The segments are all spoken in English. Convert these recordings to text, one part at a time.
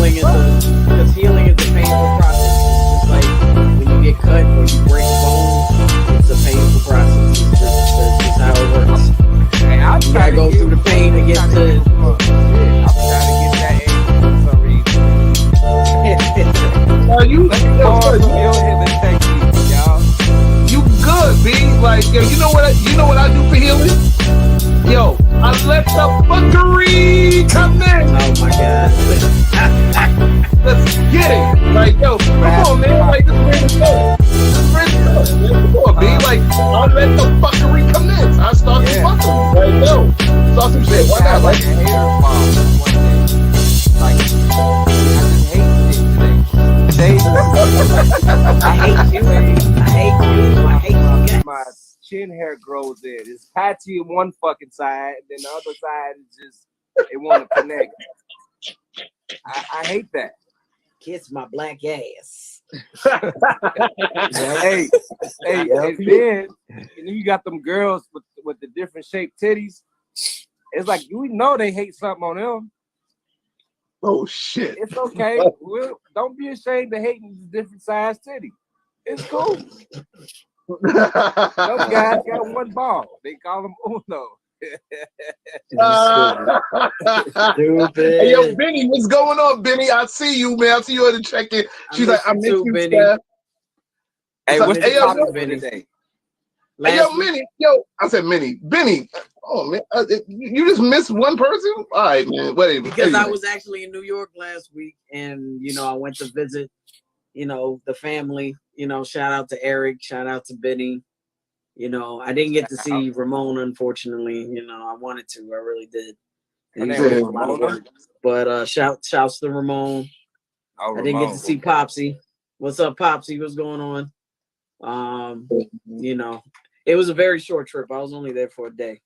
healing is a painful process. It's just like when you get cut or you break a bone, it's a painful process. That's just how it works. Hey, you gotta go through the pain to get to. I'm trying to get that age for some reason. You Pause some ill healing techniques, y'all. You good, B. Like, yo, you know what I do for healing? Yo, I let the fuckery come in. Oh my god. Let's get it. Like, yo, come on, man. Like, this is good. Come on, B. Like, I let the fuckery commence. I start the fuckery. Like, yo, start some shit. Why not? Like a hater's mom one day. Like, I just hate today. I hate you. My chin hair grows in. It's patchy on one fucking side, and then the other side is just it want to connect. I hate that. Kiss my black ass. Hey, and then you got them girls with the different shaped titties. It's like we know they hate something on them. Oh shit! It's okay. Don't be ashamed of hating the different size titty. It's cool. Those guys got one ball. They call them Uno. Stupid. Hey, yo, Benny, what's going on, Benny? I see you, man. I see you at the check-in. She's like, I miss you, Benny. Steph. Hey, what's the topic for Benny? today? Hey, yo, Minnie. Yo, I said Minnie. Benny. Oh, man. You just missed one person? All right, man. Whatever. Because I was actually in New York last week, and, I went to visit, the family. Shout out to Eric. Shout out to Benny. I didn't get to see Ramon, unfortunately. I wanted to. I really did. But shouts to Ramon. Oh, I didn't get to see Popsy. What's up, Popsy? What's going on? It was a very short trip. I was only there for a day.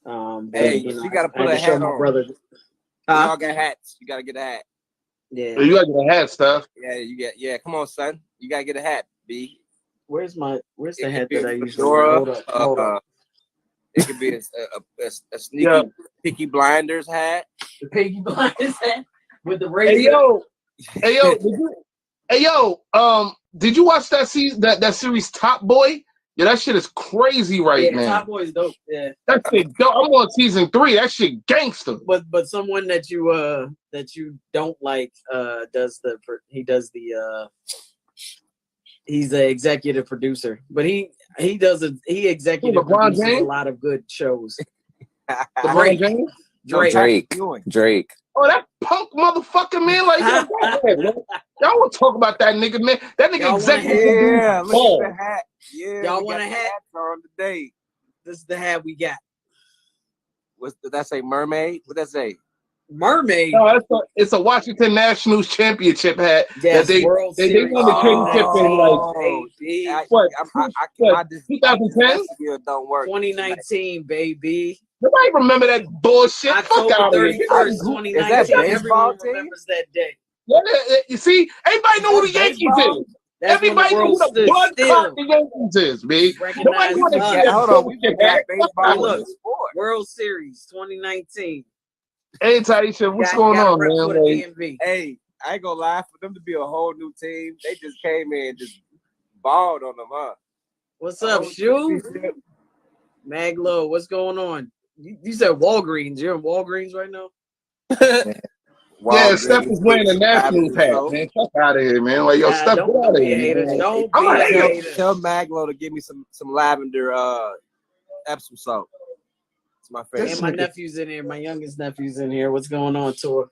Hey, you gotta put a hat on. Brother. Y'all got hats. You gotta get a hat. Yeah, you gotta get a hat, stuff. Yeah. Come on, son. You gotta get a hat, B. Where's the hat that I usually wear? Hold up. It could be a sneaky Peaky Blinders hat. The Peaky Blinders hat with the razor. Hey yo, did you watch that series Top Boy? Yeah, that shit is crazy now. Top Boy is dope. Yeah, that shit dope. I'm on season 3. That shit gangster. But someone that you don't like he's the executive producer, but he executive produces a lot of good shows. Drake. Oh, that punk motherfucker, man! Like, y'all want to talk about that nigga, man? That nigga executive. Yeah, look at the hat. Yeah, y'all want a hat on today? This is the hat we got. Did that say mermaid? What that say? Mermaid. No, it's a Washington Nationals championship hat. Yes, they won the championship in like 2010. Don't work. 2019, baby. Nobody remember that bullshit. October 31st, 2019. Everyone remembers that day. Yeah, you see, everybody know who the Yankees is. Everybody knows who the blood clot the Yankees is, man. Nobody want to get hold on. We got baseball. Look, World Series 2019. Hey, Taisha, what's going on, man? Hey, I ain't gonna lie. For them to be a whole new team, they just came in and just balled on them, huh? What's up, Shu? Maglo, what's going on? You said Walgreens. You're in Walgreens right now? Yeah, Steph is wearing a Nationals hat, man. Fuck out of here, man. Like, yo, Steph, get out of here. Tell Maglo to give me some lavender Epsom salt. It's my favorite. And my nephew's in here. My youngest nephew's in here. What's going on, Tor?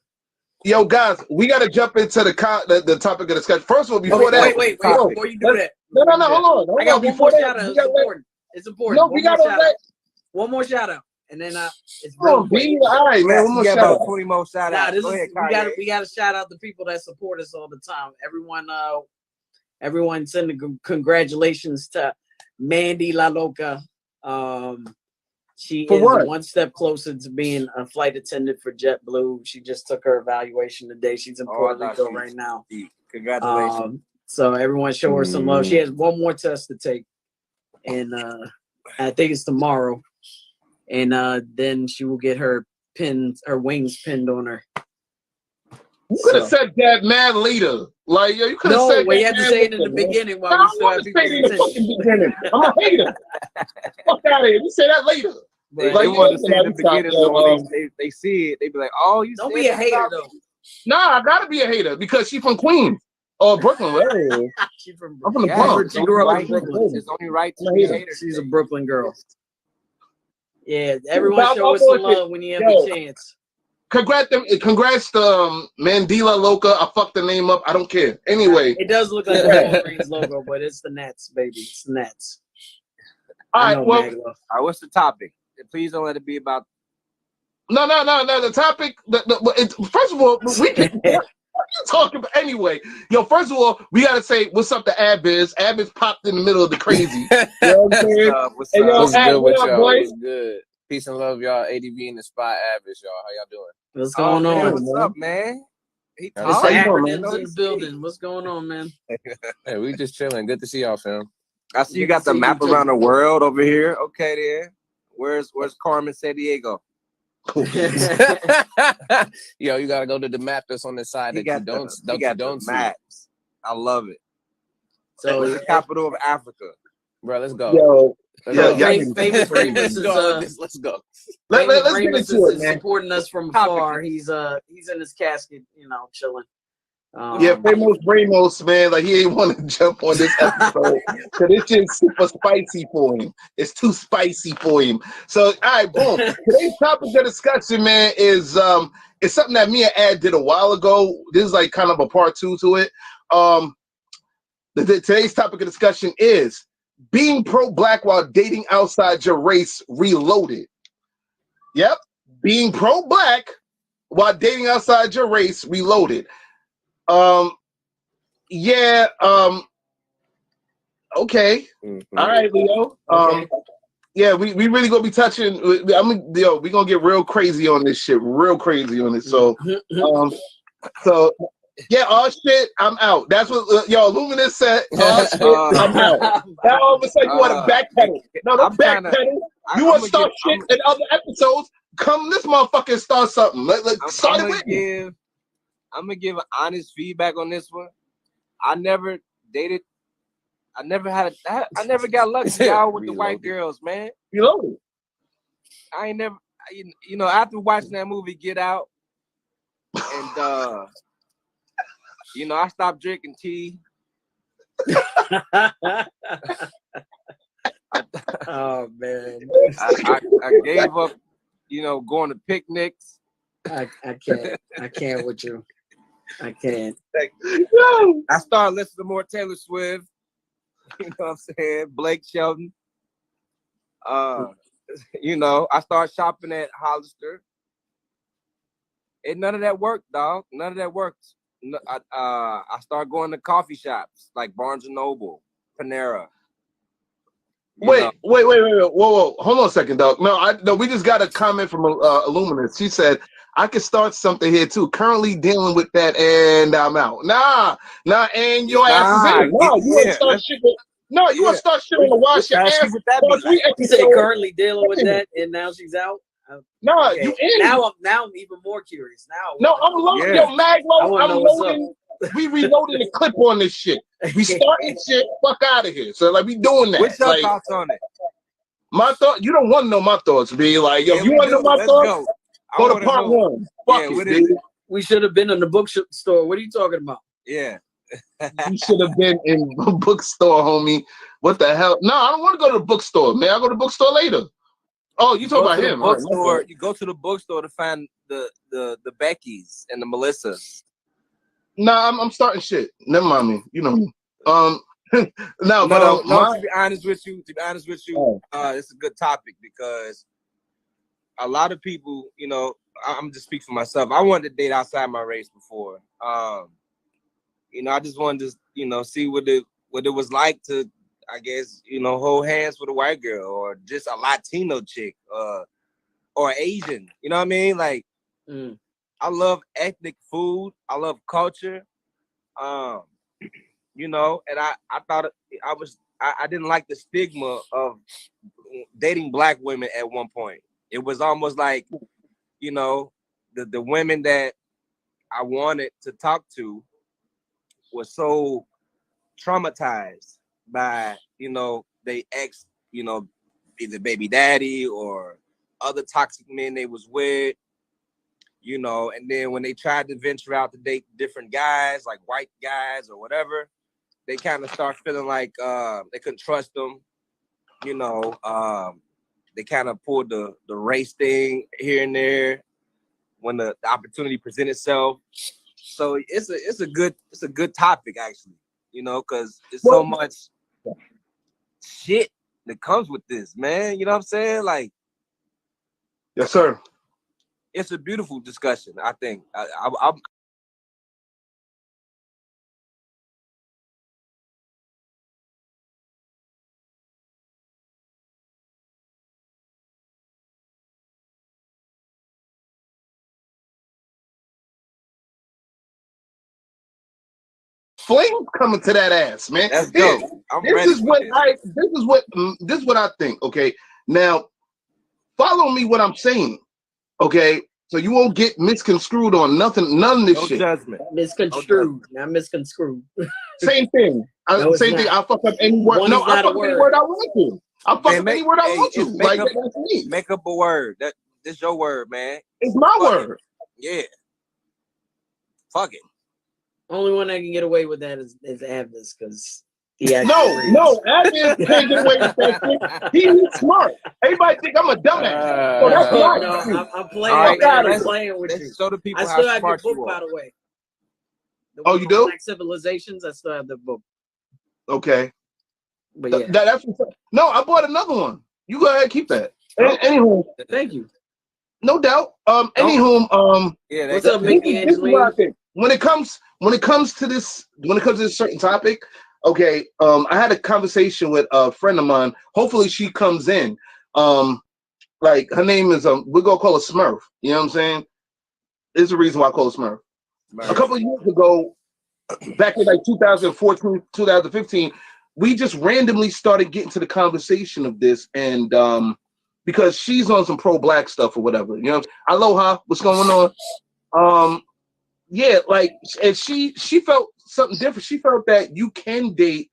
Yo, guys, we got to jump into the topic of discussion. First of all, before that. Wait. Before you do that. No, hold on. I got one more shout out. It's important. It's important. No, we got to let. One more shout out. And then it's all right, man. One more shout out. 20 more shout outs. Go ahead, we got to shout out the people that support us all the time. Everyone sending congratulations to Mandy La Loca. She is one step closer to being a flight attendant for JetBlue. She just took her evaluation today. She's in Puerto Rico right now. Congratulations. So everyone show her some love. She has one more test to take. And I think it's tomorrow. And then she will get her wings pinned on her. You could have said that mad later. Like, yo, you could have said well, that. you had to say it in the beginning while we still have people's in the fucking beginning. I'm a hater. Fuck out of here. You say that later. They want to say in the beginning, so when they see it, they be like, "Oh, you don't be a hater though." Nah, I gotta be a hater because she's from Queens or Brooklyn. Whatever. She's from I'm from the Bronx. Bronx. She grew up in Brooklyn. It's only right to be a hater. She's a Brooklyn girl. Yeah, everyone show us some love when you have a chance. Congrats to Mandela Loca. I fucked the name up. I don't care. Anyway. It does look like the Walgreens logo, but it's the Nets, baby. It's the Nets. All right, well. All right, what's the topic? Please don't let it be about. No. The topic. First of all, we can. What are you talking about? Anyway, yo, first of all, we got to say what's up to Abiz. Abiz popped in the middle of the crazy. You know what I'm saying? What's up? What's good with y'all? What's good? Peace and love, y'all. ADV in the spot, Abiz, y'all. How y'all doing? What's going on? What's up, man? It's acronyms in the building. What's going on, man? Hey, we just chilling. Good to see y'all, fam. I see you got the map around the world over here. Okay, there. Where's Carmen San Diego? Yo, you gotta go to the map that's on the side that you don't see. Maps. I love it. So the capital of Africa, bro. Let's go. Yo, famous Remus is let's go. Let's get into it, man. Supporting us from afar. He's in his casket, chilling. Famous Ramos, man, like he ain't want to jump on this episode because it's just super spicy for him. It's too spicy for him. So, all right, boom. Today's topic of discussion, man, is it's something that me and Ad did a while ago. This is like kind of a part 2 to it. Today's topic of discussion is being pro-black while dating outside your race reloaded. Yep, being pro-black while dating outside your race reloaded. Okay. Mm-hmm. All right, Leo. Yeah, we really gonna be touching. We're gonna get real crazy on this shit, real crazy on it. So, yeah, all shit, I'm out. That's what Luminous said. All shit, I'm out. Now all of a sudden you want to backpedal. No, don't backpedal. You want to start shit in other episodes? Come this motherfucker and start something. Start it with me. I'm gonna give an honest feedback on this one. I never dated. I never got lucky out with the white girls, man. Reloaded. I ain't never. After watching that movie Get Out, and I stopped drinking tea. Oh man, I gave up. Going to picnics. I can't with you. I can't. I started listening to more Taylor Swift. You know what I'm saying? Blake Shelton. I started shopping at Hollister. And none of that worked, dog. None of that worked. I started going to coffee shops like Barnes & Noble, Panera. Wait. Whoa. Hold on a second, dog. No, we just got a comment from Illuminous. She said, I could start something here too. Currently dealing with that, and I'm out. Nah, and your ass is in. No, you want to start shit. You want to start shit on the wash your ass. You say currently dealing with that, and now she's out. No, okay. You in. Now I'm even more curious. I'm loading. Yo, Maglo, I'm loading. We reloading the clip on this shit. We starting shit. Fuck out of here. So we doing that. What's your thoughts on it? My thought. You don't want to know my thoughts. Be like, yo, you want to know my thoughts? Go to part 1. Fuck it, dude. We should have been in the bookstore. What are you talking about? Yeah. You should have been in a bookstore, homie. What the hell? No, I don't want to go to the bookstore, man. I'll go to the bookstore later. Oh, you talk about him. Bookstore, you go to the bookstore to find the Beckys and the Melissas. Nah, I'm starting shit. Never mind me. You know me. To be honest with you, it's a good topic because a lot of people, I'm just speaking for myself. I wanted to date outside my race before. I just wanted to, see what it was like to, I guess, hold hands with a white girl or just a Latino chick or Asian. You know what I mean? Like, I love ethnic food. I love culture. And I thought I didn't like the stigma of dating black women at one point. It was almost like, the women that I wanted to talk to was so traumatized by, they ex, either baby daddy or other toxic men they was with, and then when they tried to venture out to date different guys, like white guys or whatever, they kind of start feeling like they couldn't trust them, they kind of pulled the race thing here and there when the opportunity presented itself. So it's a good topic actually, because there's so much shit that comes with this, man. You know what I'm saying? Like, yes, sir. It's a beautiful discussion. I think I'm Flames coming to that ass, man. Let's go. This is what I think. Okay, now follow me. What I'm saying. Okay, so you won't get misconstrued on nothing. None of this no shit. judgment. Misconstrued, not misconstrued. Same thing. Same thing. I'll fuck up any word. One No, is not I'll fuck a up any word. word I want to. I'll fuck up any word I want to. Like that's me. Make up a word. This your word, man. It's my Fuck word. It. Yeah. Fuck it. Only one that can get away with that is Abdus, because he actually No, Abdus can't get away with that shit. He's smart. Everybody think I'm a dumbass. So that's why. No, I'm playing. Right, man. let's- I'm playing with Let's you. show the people I how still have your smart you book, by are. the way. The Oh, one you on do? Black Civilizations. I still have the book. Okay. But yeah, That's no. I bought another one. You go ahead, keep that. Okay. Anywho, thank you. no doubt. Anywho, Yeah, What's up, this Mickey is what I Angelina? think. When it comes to this certain topic, okay. I had a conversation with a friend of mine. Hopefully, she comes in. Like her name is we're gonna call her Smurf. You know what I'm saying? There's a reason why I call her Smurf. A couple of years ago, back in like 2014, 2015, we just randomly started getting to the conversation of this, and because she's on some pro-black stuff or whatever, Aloha, what's going on? Yeah, like, and she felt something different. She felt that you can date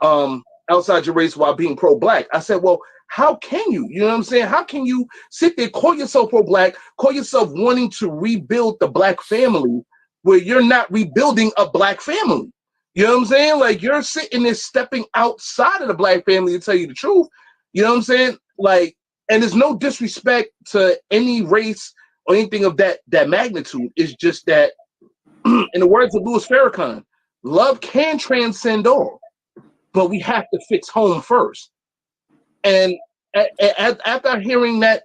outside your race while being pro-black. I said, well, how can you? You know what I'm saying? How can you sit there, call yourself pro-black, call yourself wanting to rebuild the black family, where you're not rebuilding a black family? You know what I'm saying? Like, you're sitting there stepping outside of the black family, to tell you the truth. You know what I'm saying? Like, and there's no disrespect to any race or anything of that magnitude. It's just that, in the words of Louis Farrakhan, love can transcend all, but we have to fix home first. And after hearing that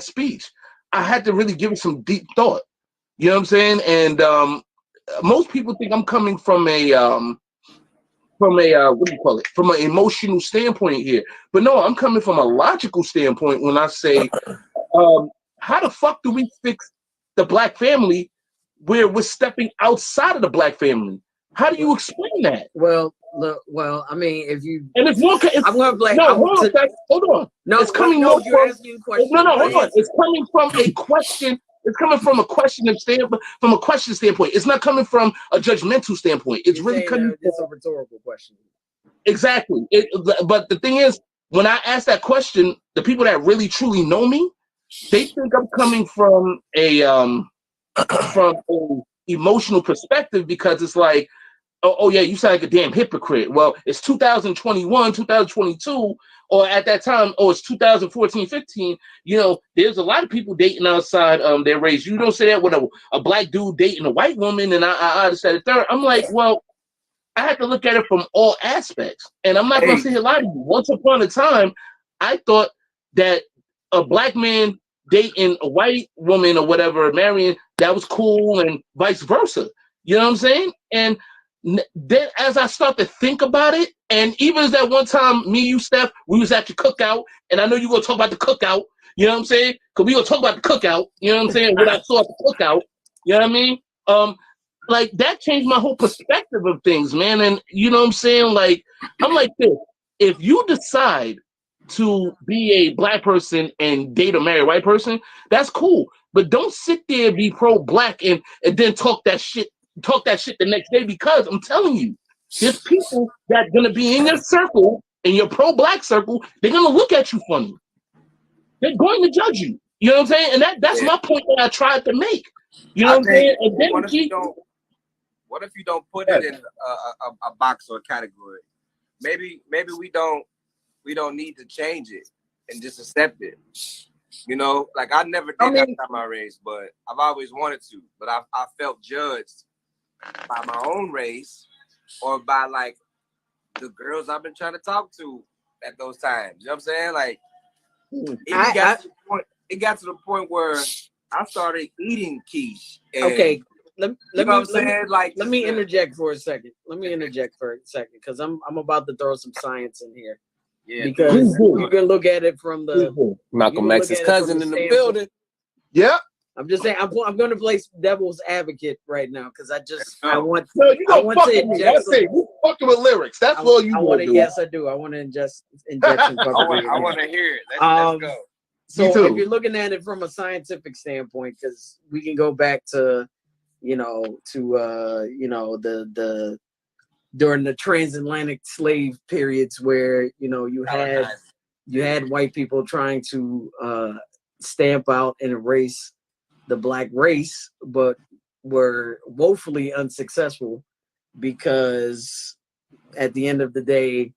speech, I had to really give it some deep thought. You know what I'm saying? And most people think I'm coming from a what do you call it? From an emotional standpoint here, but no, I'm coming from a logical standpoint when I say, how the fuck do we fix the black family where we're stepping outside of the black family? How do you explain that? Well, I mean, if you And it's more. I'm gonna blame. No, hold on. No, it's coming no, more you're from, asking a question. No, hold on. It's coming from a question. It's coming from a question standpoint. It's not coming from a judgmental standpoint. It's really coming. It's a rhetorical question. Exactly. But the thing is, when I ask that question, the people that really truly know me, they think I'm coming from a emotional perspective, because it's like, oh yeah, you sound like a damn hypocrite. Well, it's 2021, 2022, or at that time, it's 2014, 15. There's a lot of people dating outside their race. You don't say that with a black dude dating a white woman, and I understand the third. I'm like, well, I have to look at it from all aspects. And I'm not going to sit here lie to you. Once upon a time, I thought that a black man dating a white woman or whatever, marrying, that was cool, and vice versa. You know what I'm saying? And then as I start to think about it, and even as that one time, me, you, Steph, we was at your cookout, and I know you're going to talk about the cookout, you know what I'm saying? Because we're going to talk about the cookout, you know what I'm saying? What I saw at the cookout, you know what I mean? Like, that changed my whole perspective of things, man. And you know what I'm saying? Like, I'm like this. If you decide to be a black person and date a married white person, that's cool. But don't sit there and be pro-black and then talk that shit the next day, because I'm telling you, there's people that gonna be in your circle, in your pro-black circle, they're gonna look at you funny. They're going to judge you. You know what I'm saying? And that's my point that I tried to make. You know what I'm saying? What if you don't put it in a box or a category? Maybe we don't need to change it and just accept it. You know, like I never did that by my race, but I've always wanted to. But I felt judged by my own race or by like the girls I've been trying to talk to at those times. You know what I'm saying? Like it got to the point where I started eating quiche. Okay. Let me interject for a second. Because I'm about to throw some science in here. Yeah. Because you can look at it from the Malcolm X's cousin in the building. Yeah. I'm just saying I'm going to play devil's advocate right now because I want no, you I want to inject. That's it. You fucking with lyrics. That's all you want to do. Yes, I do. I want to inject some. I want to hear it. Let's go. So if you're looking at it from a scientific standpoint, because we can go back to the during the transatlantic slave periods where you had white people trying to stamp out and erase the black race, but were woefully unsuccessful because at the end of the day,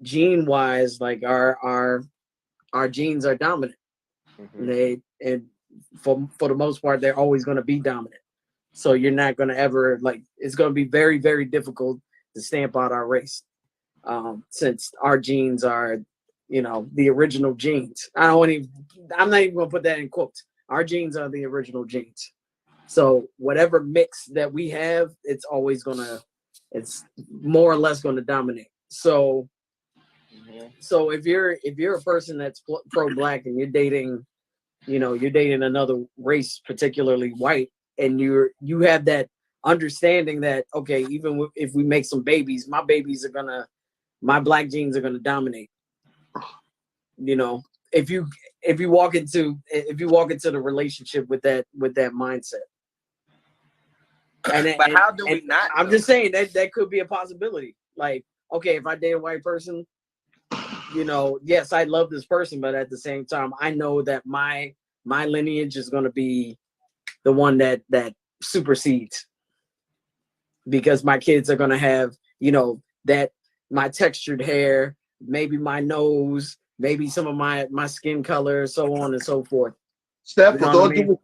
gene wise, like our genes are dominant. And for the most part, they're always going to be dominant. So you're not going to ever it's going to be very, very difficult to stamp out our race, since our genes are, the original genes. I'm not even going to put that in quotes. Our genes are the original genes. So whatever mix that we have, it's more or less going to dominate. So if you're a person that's pro-black and you're dating another race, particularly white, and you have that understanding that, okay, even if we make some babies, my black genes are gonna dominate. If you walk into the relationship with that mindset. But how do we not? I'm just saying that could be a possibility. Like, okay, if I date a white person, yes, I love this person, but at the same time, I know that my lineage is going to be the one that supersedes, because my kids are going to have, that my textured hair, maybe my nose, maybe some of my skin color, so on and so forth. Steph, with all due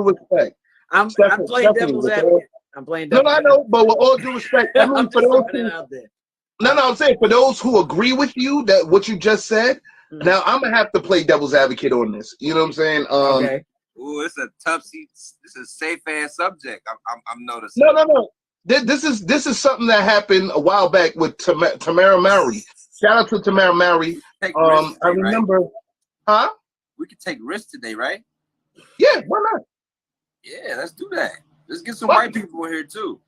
respect, I'm playing devil's advocate. I'm playing devil's advocate. No, I know, but with all due respect, I mean, I'm just throwing it out there. No, I'm saying for those who agree with you that what you just said, now I'm gonna have to play devil's advocate on this. You know what I'm saying? Okay. Ooh, it's a tough seat. This is a safe ass subject. I'm noticing. No. This is something that happened a while back with Tamara Mowry. Shout out to Tamara Mowry. Today, I remember, right? We could take risks today, right? Yeah, why not? Yeah, let's do that. Let's get some white people in here too.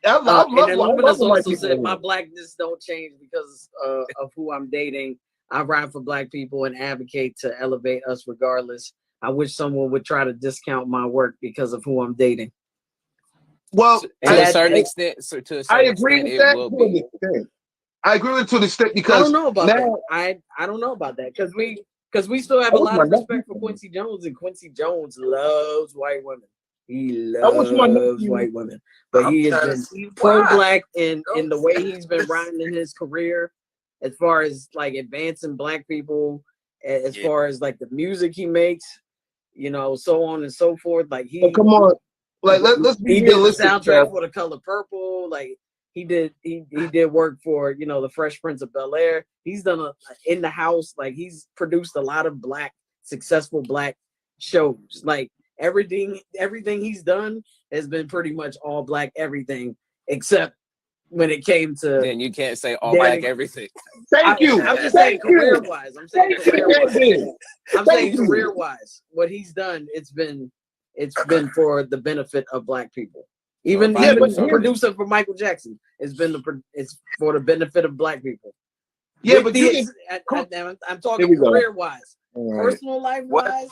And Illuminus also said, my blackness don't change because of who I'm dating. I ride for black people and advocate to elevate us regardless. I wish someone would try to discount my work because of who I'm dating. Well, to a certain extent, I agree with that. I agree with it to the extent because I don't know about that. I don't know about that because we still have a lot of respect for Quincy Jones, and Quincy Jones loves white women. He loves white women, but he has been pro-black in the way he's been riding in his career, as far as like advancing black people, as far as like the music he makes, so on and so forth. Like come on, like let's be realistic. He did the soundtrack for The Color Purple. Like he did work for the Fresh Prince of Bel-Air. He's done In the House. Like he's produced a lot of successful black shows. Like everything he's done has been pretty much all black everything, except when it came to. Then you can't say all black everything. Thank you. I'm just saying career-wise. I'm saying career-wise. What he's done, it's been for the benefit of black people. Even producer for Michael Jackson, it's for the benefit of black people. Yeah, With but the you I'm Here talking we go. career wise, all right. personal life What- wise.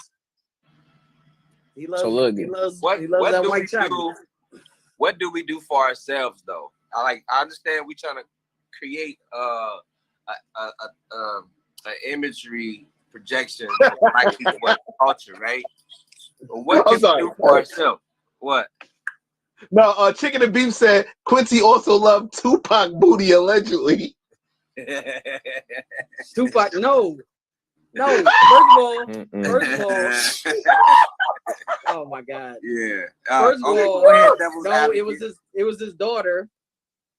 He loves. So look, he loves. What He loves what that do we white chocolate. do? What do we do for ourselves though? I understand we trying to create a imagery projection of black people and culture, right? But what I'm can we sorry. do for ourselves? What? No, Chicken and Beef said Quincy also loved Tupac booty allegedly. Tupac, no. First of all, oh my God. Yeah. First of Okay, all, go ahead, devil's no, advocate. it was his daughter.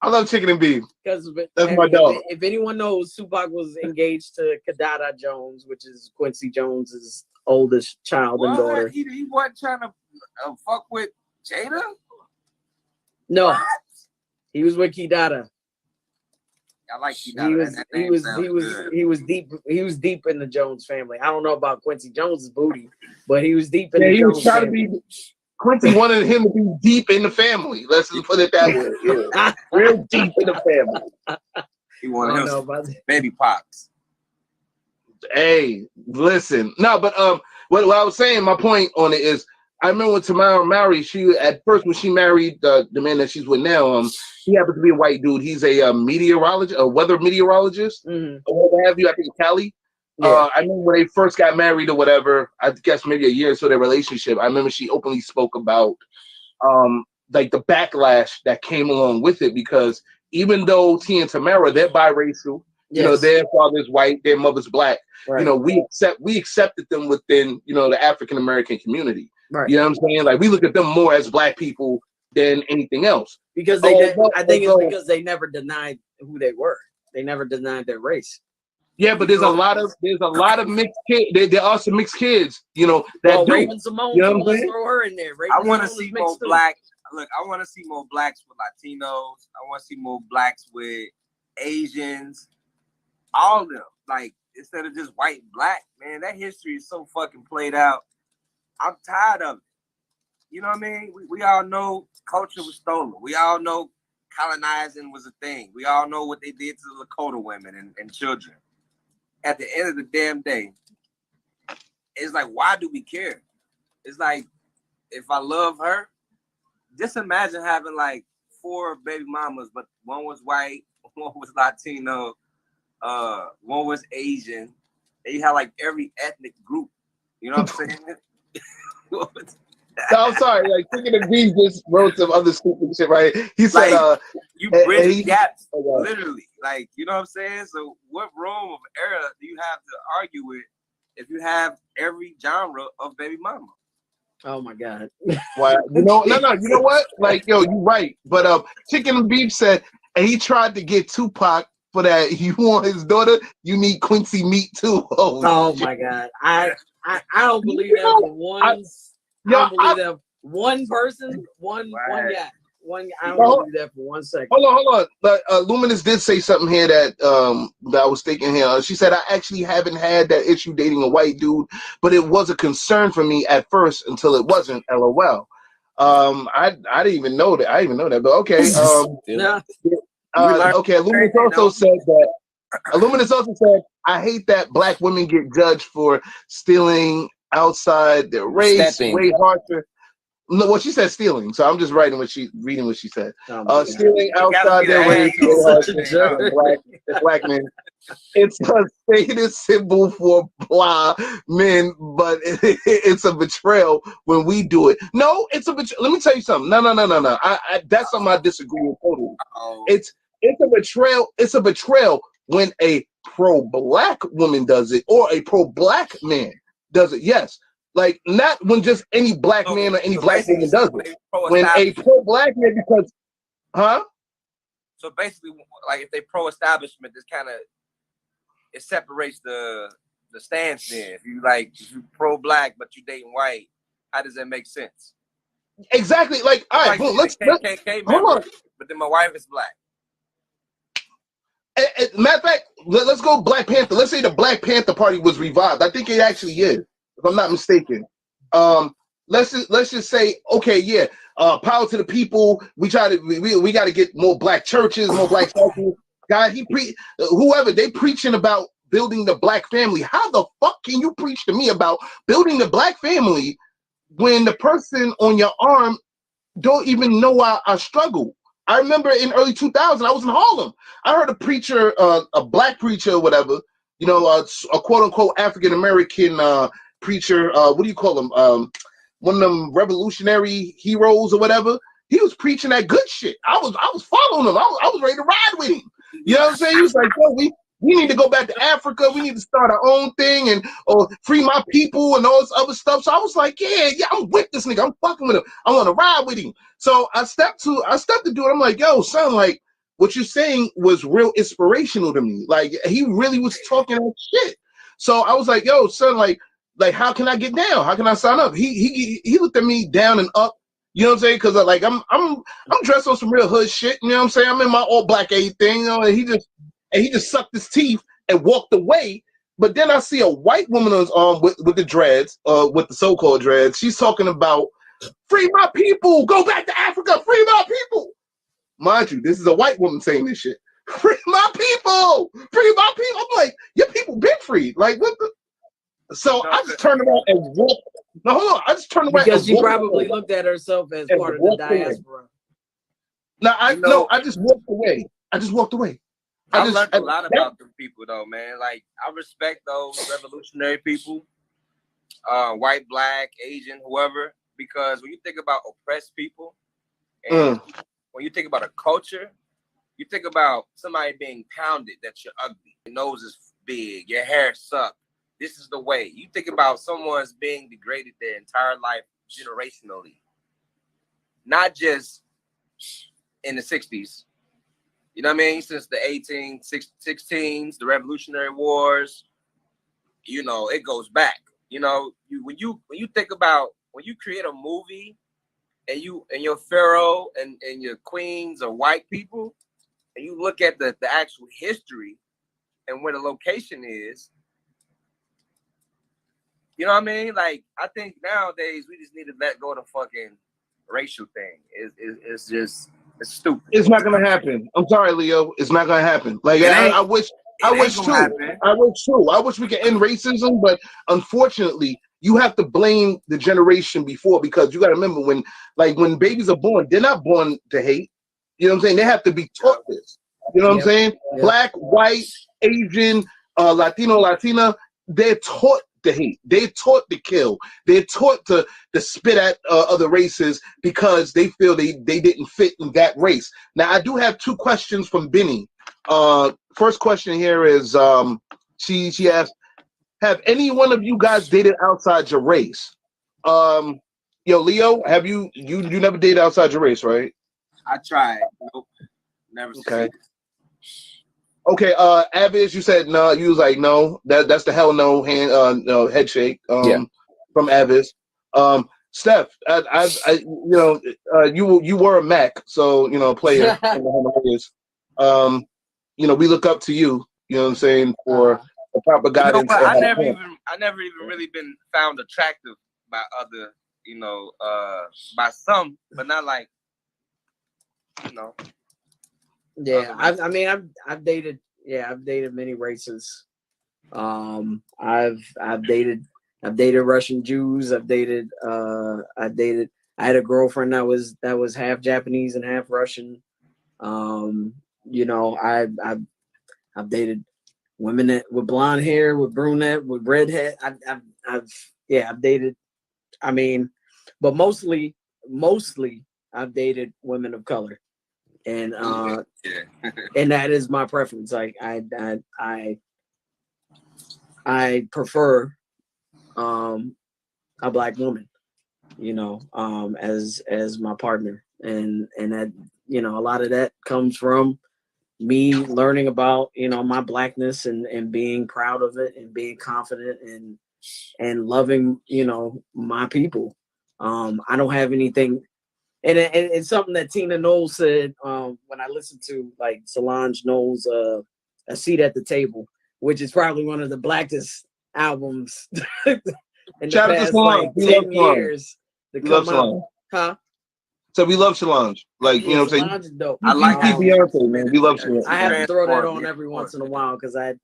I love Chicken and Beef. Because That's my dog. if anyone knows, Tupac was engaged to Kadada Jones, which is Quincy Jones's oldest child and daughter. He wasn't trying to fuck with Jada? No, What? he was with Kidada. I like Kidada. He was deep in the Jones family. I don't know about Quincy Jones's booty, but he was deep in the He Jones was trying family. to be. Quincy wanted him to be deep in the family. Let's just put it that way. Yeah. Real deep in the family. He wanted him some baby pops. Hey, listen. No, but what I was saying, my point on it is, I remember when Tamara married, she at first when she married the man that she's with now, he happens to be a white dude. He's a meteorologist, a weather meteorologist, or what have you. I think Cali. Yeah. I remember when they first got married or whatever. I guess maybe a year or so their relationship. I remember she openly spoke about like the backlash that came along with it, because even though T and Tamara, they're biracial, you know, their father's white, their mother's black. Right. You know, we accepted them within, you know, the African American community. Right. You know what I'm saying? Like, we look at them more as black people than anything else. Because I think it's because they never denied who they were. They never denied their race. Yeah, but there's a lot of mixed kids. There are some mixed kids, you know, that do. Raven Simone, let's throw her in there. I want to see more black. Look, I want to see more blacks with Latinos. I want to see more blacks with Asians. All of them. Like, instead of just white and black, man, that history is so fucking played out. I'm tired of it. You know what I mean? We all know culture was stolen. We all know colonizing was a thing. We all know what they did to the Lakota women and children. At the end of the damn day, it's like, why do we care? It's like, if I love her, just imagine having like 4 baby mamas, but one was white, one was Latino, one was Asian, and you have like every ethnic group. You know what I'm saying? No, I'm sorry. Like, Chicken and Beef just wrote some other stupid shit, right? He said, like, you bridge gaps, literally. Like, you know what I'm saying? So, what room of era do you have to argue with if you have every genre of baby mama? Oh my God! Well, you know, no. You know what? Like, yo, you're right. But Chicken and Beef said, and he tried to get Tupac for that. You want his daughter? You need Quincy meat too. Oh my God! I don't believe that for one. I don't believe that one person, one guy. I don't believe that for 1 second. Hold on. But Luminous did say something here that I was thinking here. She said, I actually haven't had that issue dating a white dude, but it was a concern for me at first until it wasn't. LOL. I didn't even know that. But okay. Okay. Luminous also said that. Luminous also said, I hate that black women get judged for stealing outside their race. Way harsher. No, well, she said stealing, so I'm just reading what she said. Stealing outside their race, black men. It's a status symbol for blah men, but it's a betrayal when we do it. No, it's a betrayal. Let me tell you something. No. That's something I disagree with totally. It's a betrayal. It's a betrayal when a pro-black woman does it or a pro-black man does it. Yes. Like, not when just any black man or any black woman does it. When a pro-black man, because, So basically, like, if they pro-establishment, this kind of, it separates the stance there. If you pro-black but you dating white, how does that make sense? Exactly. Like, all right, boom, let's hold on. But then my wife is black. Matter of fact, let's go Black Panther. Let's say the Black Panther Party was revived. I think it actually is, if I'm not mistaken. Let's just say, okay, yeah, power to the people. We got to get more black churches, more black churches. God, whoever they preaching about building the black family. How the fuck can you preach to me about building the black family when the person on your arm don't even know I struggle? I remember in early 2000, I was in Harlem. I heard a preacher, a black preacher or whatever, you know, a quote unquote African American preacher. What do you call him? One of them revolutionary heroes or whatever. He was preaching that good shit. I was following him. I was ready to ride with him. You know what I'm saying? He was like, yo, we need to go back to Africa. We need to start our own thing and or free my people and all this other stuff. So I was like, yeah, I'm with this nigga. I'm fucking with him. I want to ride with him. So I stepped to do it. I'm like, yo, son, like what you're saying was real inspirational to me. Like he really was talking that shit. So I was like, yo, son, like how can I get down? How can I sign up? He looked at me down and up. You know what I'm saying? Because like I'm dressed on some real hood shit. You know what I'm saying? I'm in my all black aid thing. You know, and he just sucked his teeth and walked away. But then I see a white woman on his arm with the dreads, with the so-called dreads. She's talking about free my people, go back to Africa, free my people. Mind you, this is a white woman saying this shit. Free my people, free my people. I'm like, your people been freed. Like what the? So I just turned around and walked. No, hold on. I just turned around because she probably looked at herself as part of the diaspora. I just walked away. I just walked away. I learned a lot about them people though, man. Like I respect those revolutionary people, white, black, Asian, whoever, because when you think about oppressed people, and when you think about a culture, you think about somebody being pounded that you're ugly, your nose is big, your hair sucks. This is the way. You think about someone's being degraded their entire life generationally, not just in the 60s. You know what I mean? Since the 1816s, the Revolutionary Wars, you know, it goes back. You know, when you think about when you create a movie and your pharaoh and your queens are white people, and you look at the actual history and where the location is, you know what I mean? Like, I think nowadays we just need to let go of the fucking racial thing. It's just, it's stupid. It's not gonna happen. I'm sorry, Leo. It's not gonna happen. Like I wish we could end racism, but unfortunately, you have to blame the generation before, because you got to remember when babies are born, they're not born to hate. You know what I'm saying? They have to be taught this. You know what I'm saying? Yep. Black, white, Asian, Latino, Latina, they're taught to hate. They're taught to kill. They're taught to spit at other races because they feel they didn't fit in that race. Now, I do have two questions from Benny. First question here is, she asked, have any one of you guys dated outside your race? Yo, Leo, have you never dated outside your race, right? I tried. Nope. Never. Okay. Okay, Avis, you said no. You was like no. That's the hell no hand head shake. From Avis. Steph, you were a Mac, so player in the Himalayas. We look up to you. You know what I'm saying, for the proper guidance. I never even really been found attractive by other, by some, but not like, Yeah, I've dated many races. I've dated Russian Jews. I had a girlfriend that was half Japanese and half Russian. I've dated women with blonde hair, with brunette, with red hair. I've dated. But mostly I've dated women of color. And and that is my preference. Like I prefer a black woman, as my partner, and that a lot of that comes from me learning about my blackness and being proud of it and being confident and loving my people. I don't have anything. And it's something that Tina Knowles said when I listened to like Solange Knowles' A Seat at the Table, which is probably one of the blackest albums in the past 10 years to come out. Huh? So we love Solange. Like, you know what I'm saying? Solange is dope. I like Beyonce, man. We love Solange. I have to throw that on every once in a while because that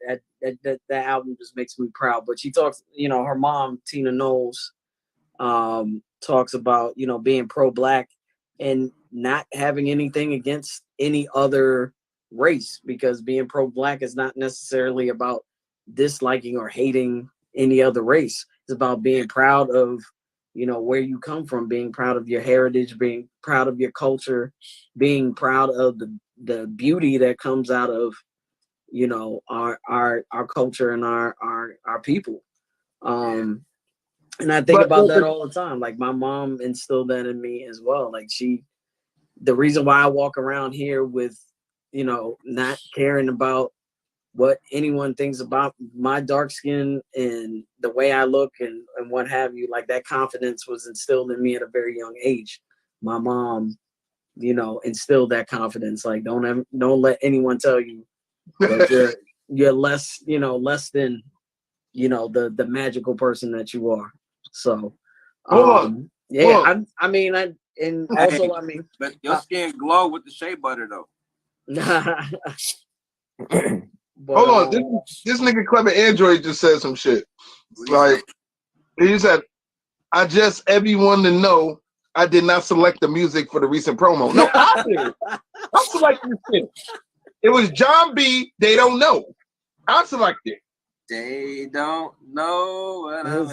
album just makes me proud. But she talks, you know, her mom, Tina Knowles, talks about, you know, being pro-Black and not having anything against any other race, because being pro-Black is not necessarily about disliking or hating any other race. It's about being proud of, you know, where you come from, being proud of your heritage, being proud of your culture, being proud of the beauty that comes out of, you know, our culture and our people. And I think about that all the time. Like my mom instilled that in me as well. Like the reason why I walk around here with, you know, not caring about what anyone thinks about my dark skin and the way I look and what have you, like that confidence was instilled in me at a very young age. My mom, you know, instilled that confidence. Like don't let anyone tell you that you're less, you know, less than, you know, the magical person that you are. So yeah, I mean, but your skin glow with the shea butter though. But, hold on, this nigga Clever Android just said some shit. Like he said, I just everyone to know I did not select the music for the recent promo. No, I did. I'm selecting shit. It was John B. They don't know. I selected. They don't know what I'm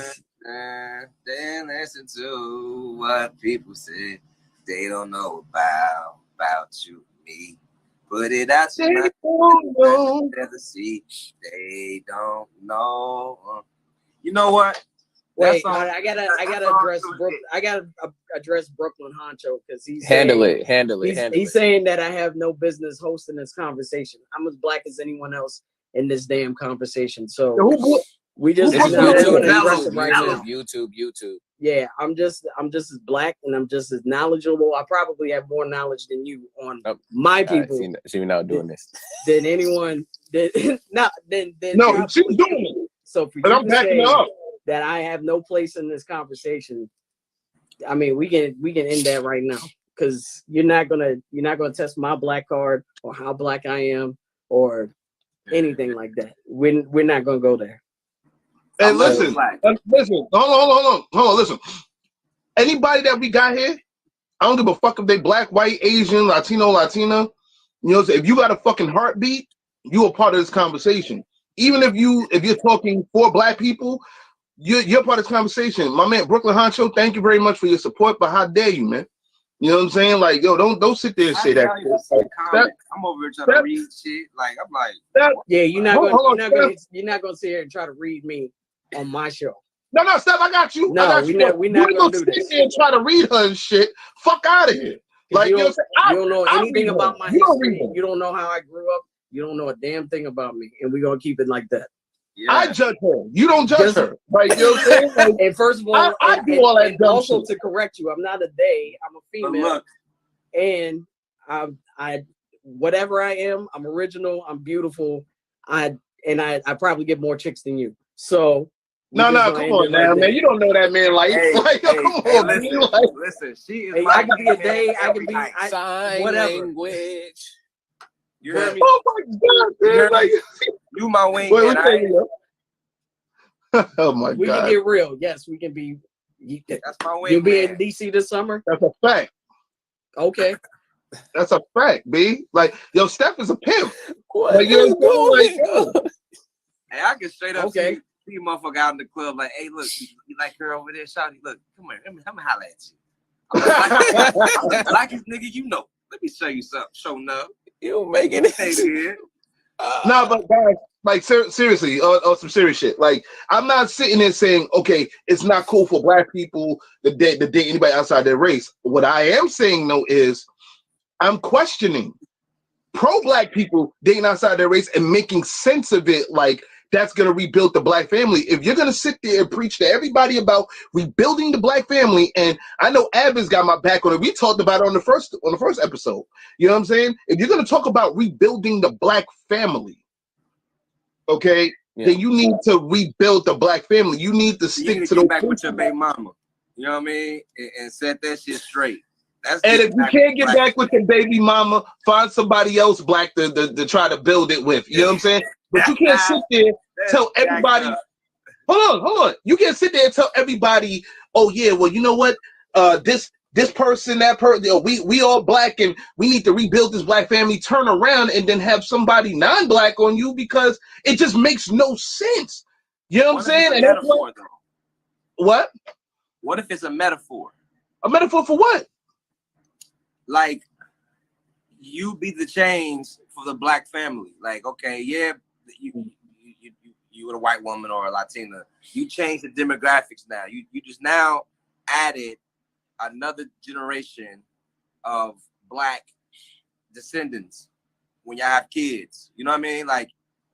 they listen to what people say. They don't know about you, me. Put it out to my see. They don't know. You know what? Wait, I gotta address Brooklyn Honcho because he's handle it. He's saying that I have no business hosting this conversation. I'm as black as anyone else in this damn conversation. So we just YouTube. Yeah, I'm just as black and I'm just as knowledgeable. I probably have more knowledge than you on my people. See, we're not doing this. Than anyone. Than she's doing it. So for you to say that I have no place in this conversation, I mean, we can end that right now because you're not gonna test my black card or how black I am or anything like that. We're not gonna go there. Hey, listen, hold on, listen. Anybody that we got here, I don't give a fuck if they black, white, Asian, Latino, Latina. You know, if you got a fucking heartbeat, you a part of this conversation. Even if you're talking for black people, you're part of this conversation. My man Brooklyn Honcho, thank you very much for your support, but how dare you, man? You know what I'm saying? Like, yo, don't sit there and say that. I'm over here trying to read shit. Like, I'm like, yeah, you're not gonna sit here and try to read me on my show. No, Steph, I got you. No, we're not gonna do this. Sit there and try to read her and shit. Fuck out of here. Like, you don't know anything about my history. You don't know how I grew up. You don't know a damn thing about me, and we're gonna keep it like that. Yeah. I judge her. You don't judge her. Like, you know what I'm saying? Like, and first of all, I do all that dumb also shit. To correct you, I'm not a they. I'm a female, and I whatever I am, I'm original. I'm beautiful. I probably get more chicks than you. So no, come on now, man. You don't know that man. Like, come on, man. Listen, she is. I can be a day. I can be sign language. You heard me? Oh my god, man! Like, you my wingman. Oh my god. We can get real. Yes, we can be. That's my wingman. You'll be in DC this summer. That's a fact. Okay. That's a fact, B. Like, yo, Steph is a pimp. What? Like, you know, hey, I can straight up see a motherfucker out in the club like, hey, look, you like her over there, shawty? Look, come here, let me holler at you. I'm the blackest nigga you know. Let me show you something. Show enough. You don't make it. No, but guys, like seriously, or some serious shit. Like, I'm not sitting there saying, okay, it's not cool for black people to date anybody outside their race. What I am saying though is, I'm questioning pro-black people dating outside their race and making sense of it. Like, that's gonna rebuild the black family. If you're gonna sit there and preach to everybody about rebuilding the black family, and I know Abby's got my back on it. We talked about it on the first episode. You know what I'm saying? If you're gonna talk about rebuilding the black family, okay, then you need to rebuild the black family. You need to stick to the back with your baby mama. You know what I mean? And set that shit straight. And if you can't get back with your baby mama, find somebody else black to try to build it with. You know what I'm saying? But you can't sit there tell everybody. Hold on. You can't sit there and tell everybody, oh yeah, well, you know what? This person, that person, we all black and we need to rebuild this black family. Turn around and then have somebody non-black on you because it just makes no sense. You know what I'm saying? And that's what? What if it's a metaphor? A metaphor for what? Like, you be the change for the black family. Like, okay, yeah, you a white woman or a Latina. You change the demographics now. You just now added another generation of black descendants when y'all have kids. You know what I mean? Like,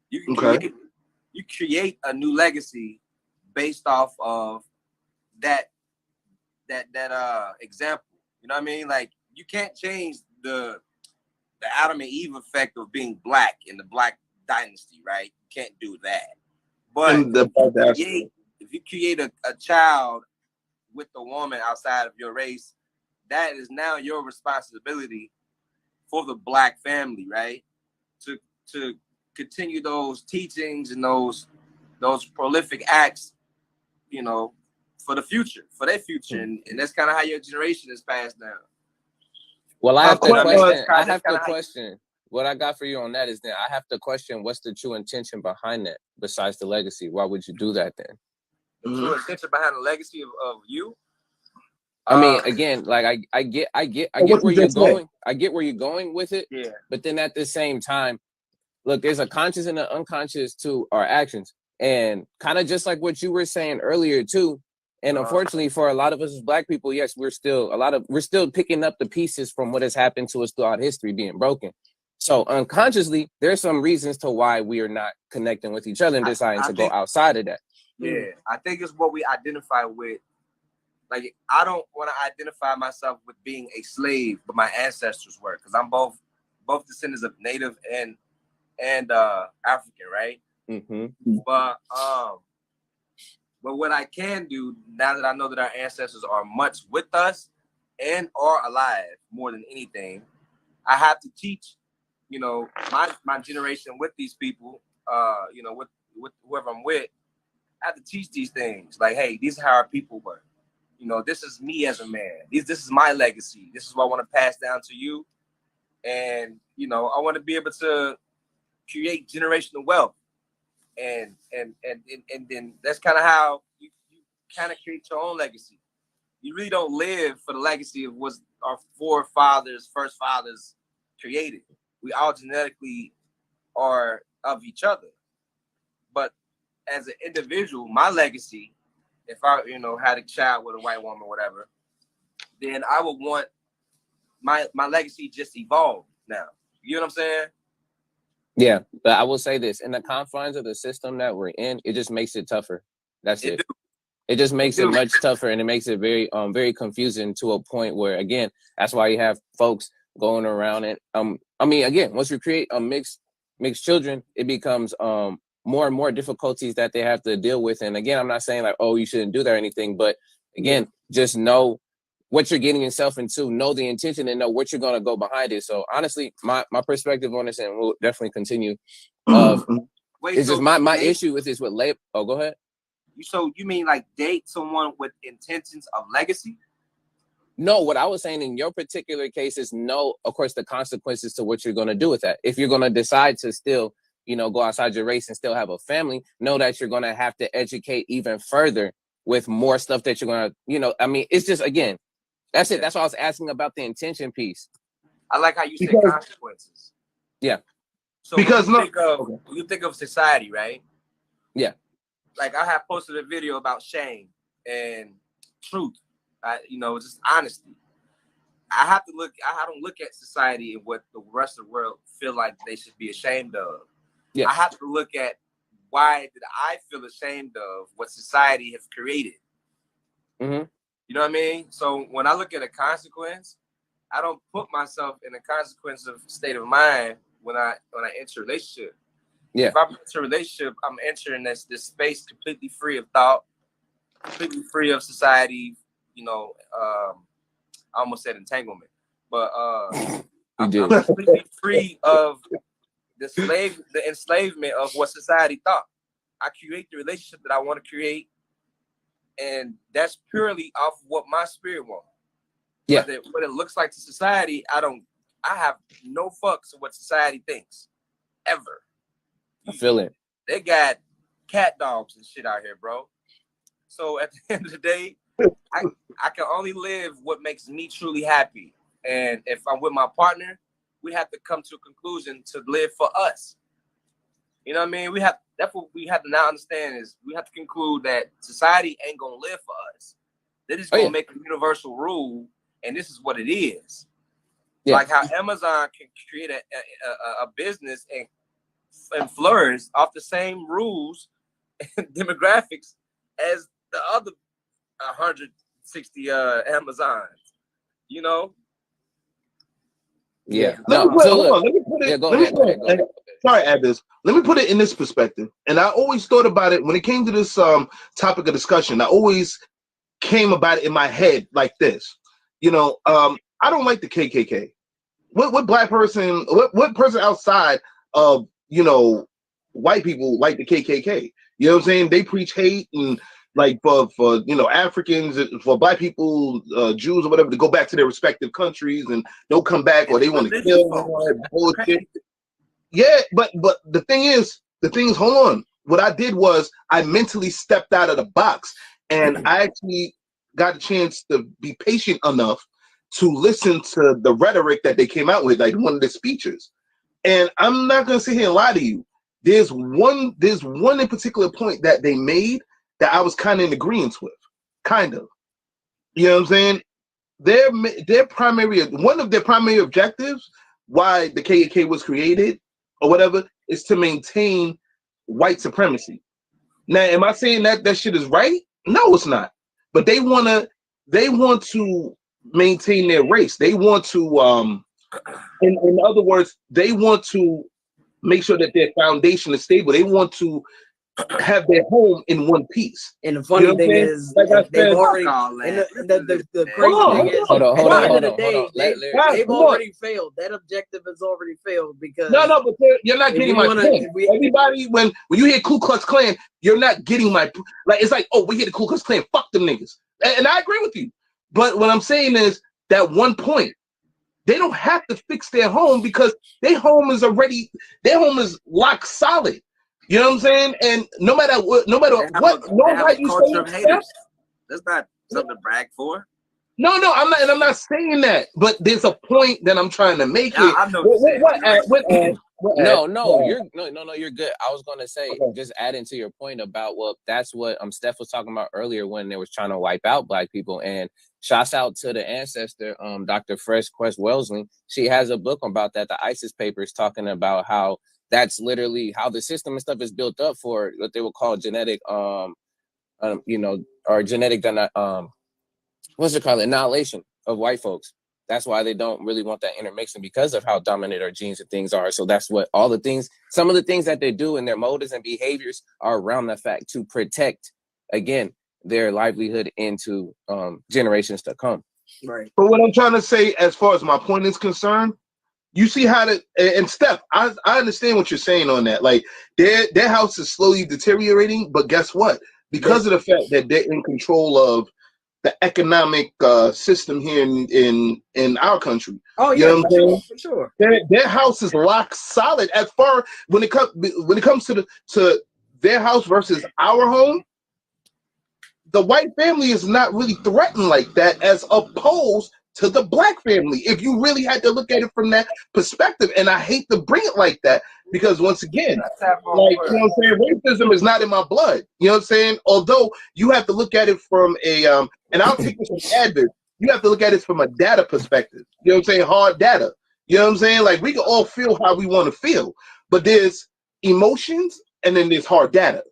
you can create a new legacy based off of that example. You know what I mean? Like, you can't change the Adam and Eve effect of being black in the black dynasty, right? You can't do that. But if you create a child with a woman outside of your race, that is now your responsibility for the black family, right? To continue those teachings and those prolific acts, you know, for the future, for their future. And that's kind of how your generation is passed down. Well, I have to question. What I got for you on that is that I have to question what's the true intention behind that besides the legacy. Why would you do that then? The true intention behind the legacy of you? I mean, again, like I get where you're going. I get where you're going with it. Yeah. But then at the same time, look, there's a conscious and an unconscious to our actions. And kind of just like what you were saying earlier too. And unfortunately for a lot of us as black people, yes, we're still picking up the pieces from what has happened to us throughout history being broken. So unconsciously, there's some reasons to why we are not connecting with each other and deciding to go outside of that. Yeah, I think it's what we identify with. Like, I don't want to identify myself with being a slave, but my ancestors were, because I'm both descendants of Native and African, right? Mm-hmm. But what I can do now that I know that our ancestors are much with us and are alive more than anything, I have to teach, you know, my generation with these people, you know, with whoever I'm with. I have to teach these things. Like, hey, these are how our people were. You know, this is me as a man. This is my legacy. This is what I want to pass down to you. And, you know, I want to be able to create generational wealth. And then that's kind of how you kind of create your own legacy. You really don't live for the legacy of what our first fathers created. We all genetically are of each other. But as an individual, my legacy, if I, you know, had a child with a white woman or whatever, then I would want my legacy just evolve now. You know what I'm saying? Yeah, but I will say this, in the confines of the system that we're in, it just makes it tougher. That's it. It just makes it much tougher, and it makes it very very confusing to a point where, again, that's why you have folks going around and I mean, again, once you create a mixed children, it becomes more and more difficulties that they have to deal with. And again, I'm not saying like, oh, you shouldn't do that or anything, but again, just know what you're getting yourself into, know the intention, and know what you're going to go behind it. So honestly, my perspective on this, and we'll definitely continue, it's just my issue with this with labor. Oh, go ahead. So you mean like date someone with intentions of legacy? No, what I was saying in your particular case is know, of course, the consequences to what you're going to do with that. If you're going to decide to still, you know, go outside your race and still have a family, know that you're going to have to educate even further with more stuff that you're going to, you know, I mean, it's just, again, that's it. That's why I was asking about the intention piece. I like how you say consequences. Yeah. So because when you think of society, right? Yeah. Like, I have posted a video about shame and truth. You know, just honesty. I don't look at society and what the rest of the world feel like they should be ashamed of. Yeah. I have to look at why did I feel ashamed of what society has created. Mm-hmm. You know what I mean? So when I look at a consequence, I don't put myself in a consequence of state of mind when I enter a relationship. Yeah. If I'm into a relationship, I'm entering this space completely free of thought, completely free of society, you know, I almost said entanglement, but You did. I'm completely free of the enslavement of what society thought. I create the relationship that I want to create, and that's purely off what my spirit wants. Yeah. What it looks like to society, I have no fucks of what society thinks, ever. I feel it. They got cat dogs and shit out here, bro. So at the end of the day, I can only live what makes me truly happy. And if I'm with my partner, we have to come to a conclusion to live for us. You know what I mean? That's what we have to now understand is we have to conclude that society ain't gonna live for us. They're just gonna make a universal rule, and this is what it is. Yeah. Like how Amazon can create a business and flourish off the same rules and demographics as the other 160 Amazons, you know? Yeah. Let me put it. Sorry, Abbas. Let me put it in this perspective. And I always thought about it when it came to this topic of discussion. I always came about it in my head like this. You know, I don't like the KKK. What black person? What person outside of white people like the KKK? You know what I'm saying? They preach hate and like for Africans, for black people, Jews or whatever, to go back to their respective countries and don't come back, or they want to kill bullshit. Yeah, but the thing is, hold on. What I did was I mentally stepped out of the box, and I actually got a chance to be patient enough to listen to the rhetoric that they came out with, like one of the speeches. And I'm not gonna sit here and lie to you. There's one in particular point that they made that I was kind of in agreement with, kind of. You know what I'm saying? One of their primary objectives, why the KKK was created or whatever, is to maintain white supremacy. Now, am I saying that shit is right? No, it's not. But they want to maintain their race. They want to, in other words, they want to make sure that their foundation is stable. They want to have their home in one piece. And the funny thing is, they've already the crazy thing is, hold on. They've already failed. That objective has already failed because no, but you're not getting my point. Everybody, when you hear Ku Klux Klan, you're not getting my like. It's like, oh, we hear the Ku Klux Klan, fuck them niggas, and I agree with you. But what I'm saying is that one point, they don't have to fix their home because their home is locked solid. You know what I'm saying? And no matter what, nobody you say that's not something to brag for. No, I'm not saying that. But there's a point that I'm trying to make. I know. You're good. I was gonna say, just adding to your point about that's what Steph was talking about earlier when they was trying to wipe out black people. And shouts out to the ancestor, Dr. Fresh Quest Wellesley. She has a book about that, the ISIS papers, talking about how that's literally how the system and stuff is built up for what they would call genetic, or genetic, annihilation of white folks. That's why they don't really want that intermixing, because of how dominant our genes and things are. So that's what some of the things that they do in their motives and behaviors are around the fact to protect, again, their livelihood into generations to come. Right. But what I'm trying to say, as far as my point is concerned, you see how and Steph, I understand what you're saying on that. Like their house is slowly deteriorating, but guess what? Because of the fact that they're in control of the economic system here in our country. Oh yeah, you know what I'm saying? For sure. Their house is locked solid. As far when it comes to their house versus our home, the white family is not really threatened like that, as opposed to the black family, if you really had to look at it from that perspective. And I hate to bring it like that, because once again, like, you know what I'm saying, racism is not in my blood. You know what I'm saying? Although you have to look at it from a and I'll take this from Advent, you have to look at it from a data perspective. You know what I'm saying? Hard data. You know what I'm saying? Like, we can all feel how we want to feel, but there's emotions and then there's hard data.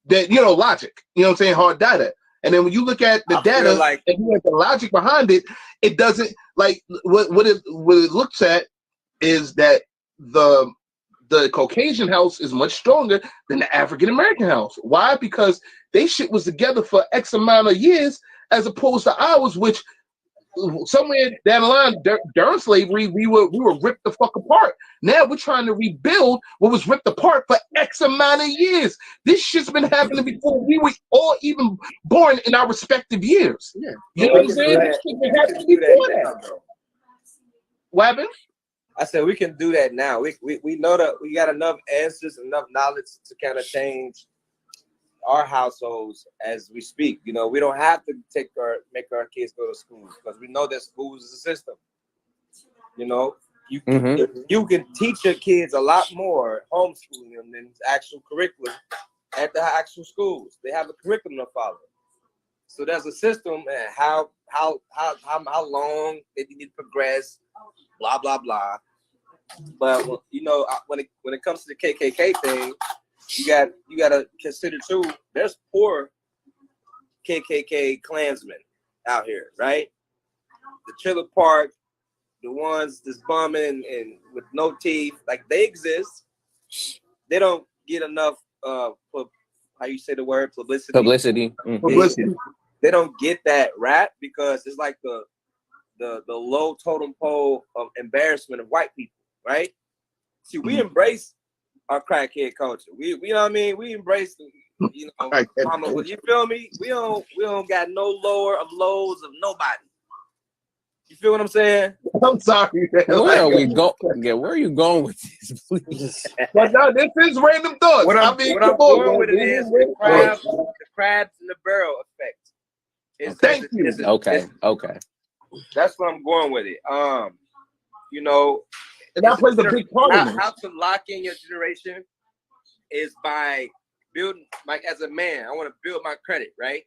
That, logic. You know what I'm saying? Hard data. And then when you look at the data and you look at the logic behind it, it doesn't, like, what it looks at is that the Caucasian house is much stronger than the African American house. Why? Because they shit was together for X amount of years, as opposed to ours, which somewhere down the line during slavery, we were ripped the fuck apart. Now we're trying to rebuild what was ripped apart for X amount of years. This shit's been happening before we were all even born in our respective years. Yeah. You know what I'm saying? This shit been happening before that. What happened? I said we can do that now. We know that we got enough answers, enough knowledge to kind of change our households as we speak. You know, we don't have to make our kids go to school because we know that schools is a system. You know, you can teach your kids a lot more homeschooling them than actual curriculum at the actual schools. They have a curriculum to follow. So there's a system and how long they need to progress, blah blah blah. But you know, when it comes to the KKK thing, you got to consider too. There's poor KKK Klansmen out here, right? The trailer park, the ones that's bumming and with no teeth, like they exist. They don't get enough how you say the word publicity. Publicity. They don't get that rap because it's like the low totem pole of embarrassment of white people, right? See, we embrace our crackhead culture. We you know what I mean? We embrace you know, mama, you feel me? We don't got no lower of lows of nobody. You feel what I'm saying? I'm sorry. Where are we going? Yeah, where are you going with this, please? But no, this is Randumb Thoughtz. What I'm going with it is the crabs in the barrel effect. Thank you. Okay. That's what I'm going with it. You know, and that plays a big part in it. How to lock in your generation is by building, like as a man, I want to build my credit, right?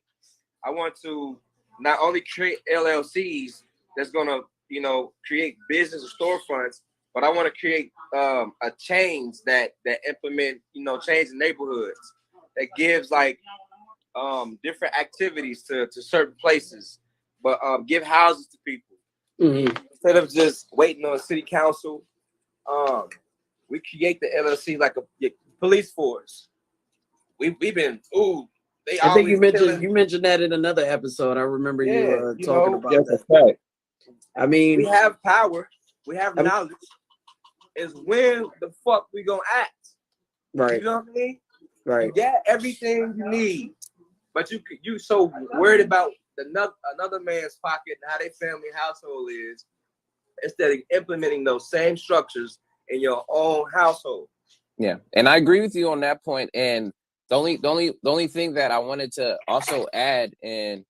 I want to not only create LLCs that's gonna, you know, create business or storefronts, but I want to create a chains that implement, you know, change in neighborhoods that gives like different activities to certain places, but give houses to people instead of just waiting on a city council. We create the LLC like a police force. We've been I think you mentioned that in another episode. I remember you talking about that. I mean, we have power, we have knowledge. Is when the fuck we gonna act? Right. You know what I mean? Right. You got everything you need, but you so worried about another man's pocket and how their family household is, instead of implementing those same structures in your own household. Yeah, and I agree with you on that point. And the only thing that I wanted to also add and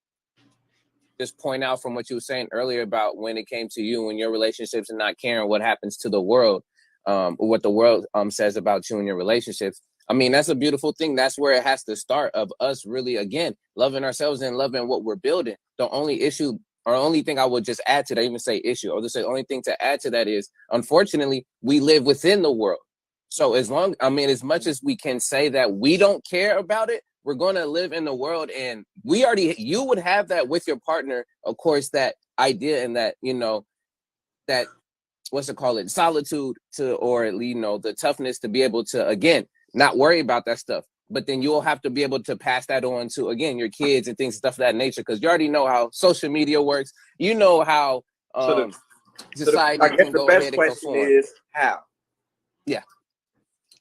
just point out from what you were saying earlier about when it came to you and your relationships and not caring what happens to the world, or what the world says about you and your relationships. I mean, that's a beautiful thing. That's where it has to start, of us really, again, loving ourselves and loving what we're building. The only issue or only thing I would just add to that, even say issue, or just say only thing to add to that is, unfortunately, we live within the world. So as much as we can say that we don't care about it, we're going to live in the world, and you would have that with your partner, of course, that idea and that, you know, that, solitude or, you know, the toughness to be able to, again, not worry about that stuff. But then you'll have to be able to pass that on to, again, your kids and things, stuff of that nature, because you already know how social media works. You know how society I guess the best question is how. Yeah.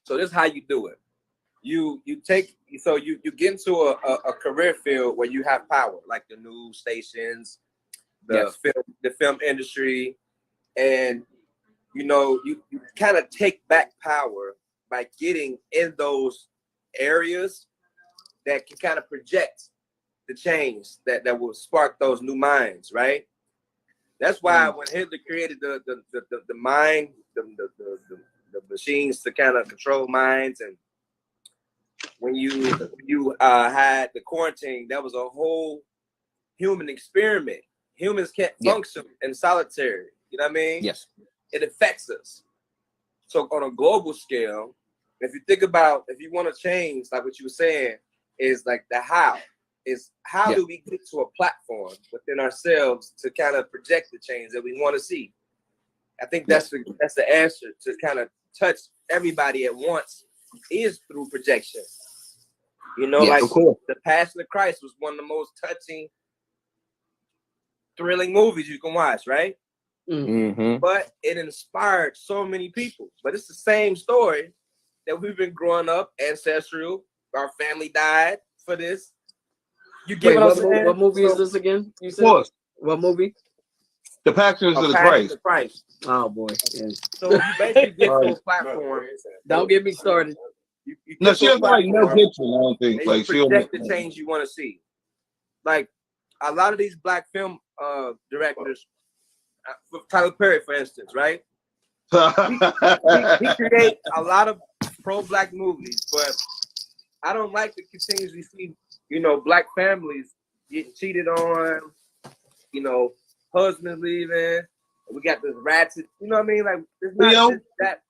So this is how you do it. You get into a career field where you have power, like the news stations, the film industry, and you know you kind of take back power by getting in those areas that can kind of project the change that will spark those new minds, right? That's why when Hitler created the mind, the machines to kind of control minds, and when you had the quarantine, that was a whole human experiment. Humans can't function in solitary. You know what I mean? Yes. It affects us. So on a global scale, if you think about, if you want to change, like what you were saying, is like the how. Is how do we get to a platform within ourselves to kind of project the change that we want to see? I think that's the answer, to kind of touch everybody at once, is through projection. You know, the Passion of Christ was one of the most touching thrilling movies you can watch, right? Mm-hmm. But it inspired so many people. But it's the same story that we've been growing up, ancestral. Our family died for this. You get Wait, what I'm saying? what movie is this again? You Of said course, what movie? the Passions of the Passion Christ. of Christ. Oh boy. Yeah. So you basically get to a platform. Don't get me started. You No, get she to a doesn't like Mel platform Gibson. I don't think. and Like you she'll. project the change you want to see. Like a lot of these black film directors, Tyler Perry, for instance, right? He creates a lot of pro-black movies, but I don't like to continuously see, black families getting cheated on, husbands leaving. We got this ratchet, you know what I mean? Like it's not Leo? just that.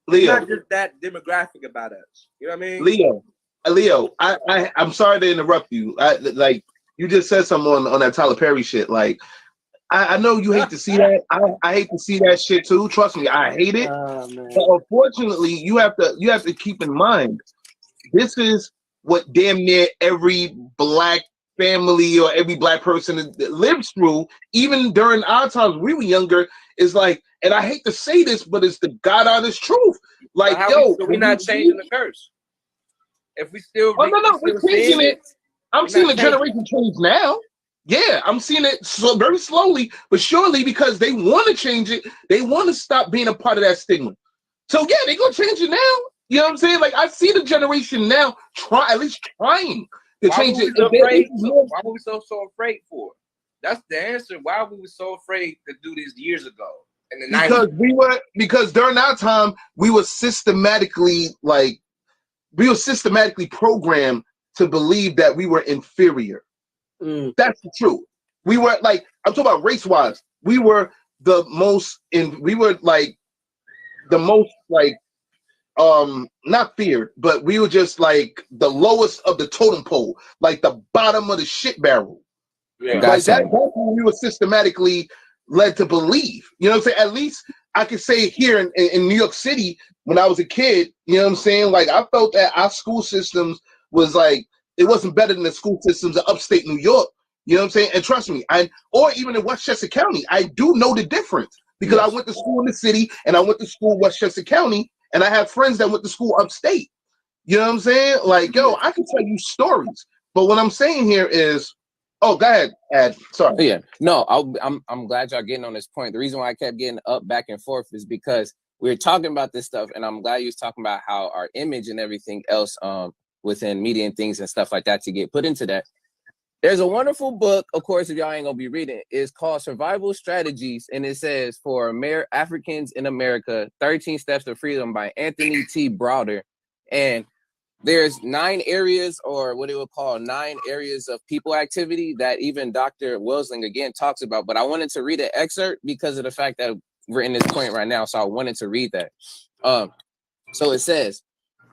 It's Leo, not just that demographic about us. You know what I mean? Leo, I'm sorry to interrupt you. Like you just said something on that Tyler Perry shit. Like I know you hate to see that. I hate to see that shit too. Trust me, I hate it. Man. But unfortunately, you have to keep in mind this is what damn near every black family or every black person that lives through, even during our times we were younger, is like, and I hate to say this, but it's the God honest truth. Like, so we're not changing the curse. If we still, no, we're changing it. I'm seeing the generation change now. Yeah, I'm seeing it very slowly, but surely, because they want to change it. They want to stop being a part of that stigma. So yeah, they're gonna change it now. You know what I'm saying? Like I see the generation now at least trying to change it. Why were we so afraid for it? That's the answer. Why were we so afraid to do this years ago in the 90s? Because during our time we were systematically programmed to believe that we were inferior. That's the truth. We were like, I'm talking about race wise. We were the most not feared, but we were just like the lowest of the totem pole, like the bottom of the shit barrel. Yeah, like that's what we were systematically led to believe. You know what I'm saying? At least I could say here in New York City when I was a kid, you know what I'm saying? Like I felt that our school systems was like, it wasn't better than the school systems of upstate New York. You know what I'm saying? And trust me, or even in Westchester County, I do know the difference because I went to school in the city and I went to school in Westchester County, and I have friends that went to school upstate. You know what I'm saying? Like, yo, I can tell you stories, but what I'm saying here is, oh, go ahead, Ed. Sorry. Yeah, no, I'm glad y'all getting on this point. The reason why I kept getting up back and forth is because we were talking about this stuff, and I'm glad you was talking about how our image and everything else within media and things and stuff like that to get put into that. There's a wonderful book, of course, if y'all ain't gonna be reading it, it's called Survival Strategies, and it says for Africans in America, 13 Steps to Freedom by Anthony T. Browder. And there's 9 areas, or what it would call 9 areas of people activity that even Dr. Welsing again talks about. But I wanted to read an excerpt because of the fact that we're in this point right now. So I wanted to read that. So it says,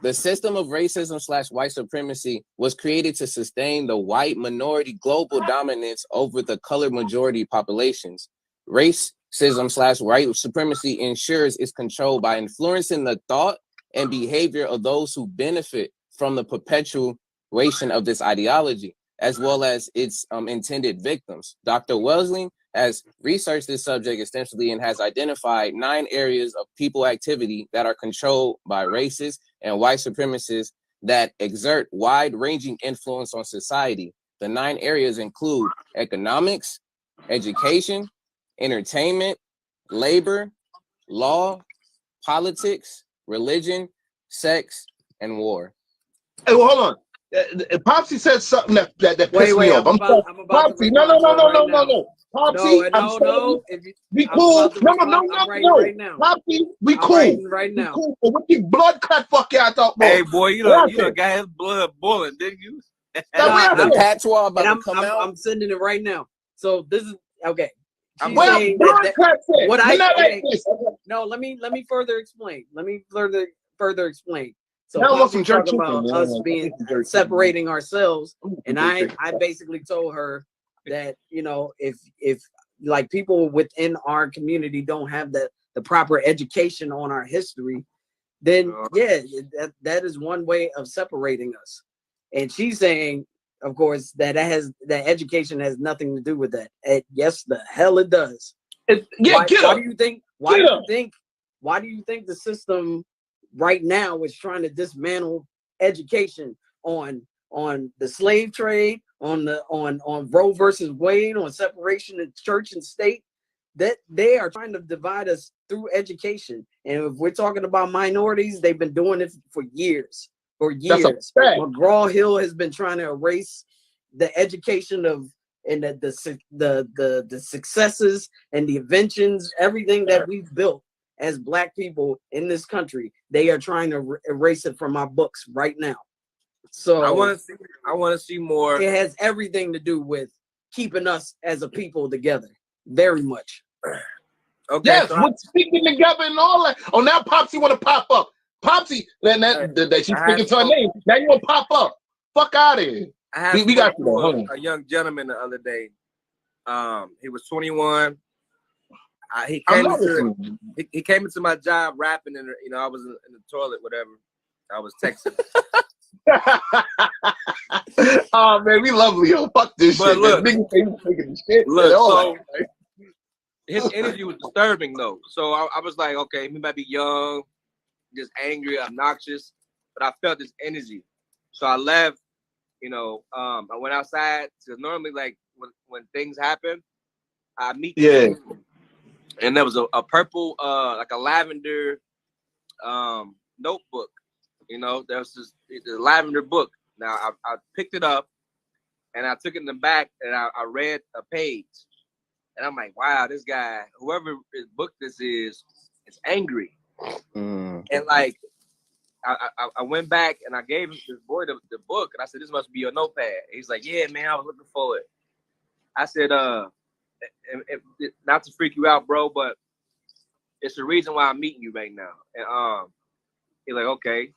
the system of racism / white supremacy was created to sustain the white minority global dominance over the colored majority populations. Racism / white supremacy ensures its control by influencing the thought and behavior of those who benefit from the perpetuation of this ideology, as well as its intended victims. Dr. Welsing has researched this subject extensively and has identified 9 areas of people activity that are controlled by racists and white supremacists that exert wide-ranging influence on society. The 9 areas include economics, education, entertainment, labor, law, politics, religion, sex, and war. Hey, well, hold on. Popsy said something that pissed me off. Popsy, no. Popsy, no. Be cool. No. Right now. Popsy, be cool. Right now. Be cool. But what your blood clot fuck y'all talk about? Hey, boy, you done got his blood boiling, didn't you? The patois about to come out. I'm sending it right now. So this is okay. No, let me further explain. Further explain. So Poppy talking about us being separating ourselves, and I basically told her that, you know, if like people within our community don't have the proper education on our history, then yeah, that is one way of separating us. And she's saying of course, that education has nothing to do with that. Yes, the hell it does. Why do you think the system right now is trying to dismantle education on the slave trade, on Roe versus Wade, on separation of church and state? That they are trying to divide us through education. And if we're talking about minorities, they've been doing it for years. McGraw-Hill has been trying to erase the education of and the successes and the inventions, everything that we've built as Black people in this country. They are trying to erase it from our books right now. So I want to see more. It has everything to do with keeping us as a people together. Very much. Okay. Yes, with speaking together and all that. Oh, now Popsy want to pop up. Popsy, that she's speaking to her name. Now you want to pop up. Fuck out of here. We got a young gentleman the other day. He was 21. He came into my job rapping, and I was in the toilet, whatever. I was texting. Oh man, we love Leo. Fuck this shit. Look, shit. Look, so his energy was disturbing though. So I was like, okay, he might be young, just angry, obnoxious, but I felt this energy. So I left. I went outside. So normally, like when things happen, I meet people. And there was a purple, like a lavender notebook. There was this lavender book. Now I picked it up and I took it in the back and I read a page. And I'm like, wow, this guy, whoever his book this is angry. And like, I went back and I gave this boy the book and I said, this must be your notepad. He's like, yeah, man, I was looking for it. I said, not to freak you out, bro, but it's the reason why I'm meeting you right now. And he's like, okay.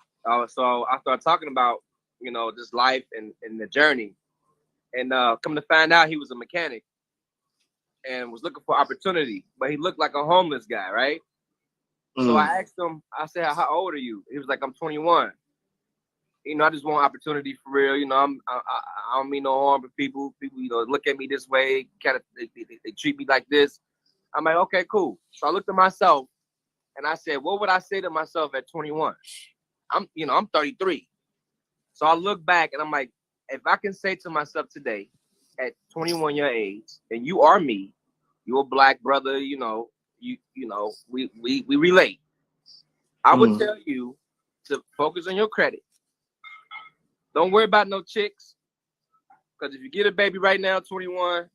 So I started talking about, this life and the journey. And come to find out, he was a mechanic and was looking for opportunity, but he looked like a homeless guy, right? So I asked him, I said, how old are you? He was like, I'm 21. I just want opportunity for real. I don't mean no harm to people. People, look at me this way, kind of they treat me like this. I'm like, okay, cool. So I looked at myself and I said, what would I say to myself at 21? I'm 33. So I look back and I'm like, if I can say to myself today at 21 year age, and you are me, you're a Black brother, we relate. I would tell you to focus on your credit. Don't worry about no chicks. Because if you get a baby right now, 21,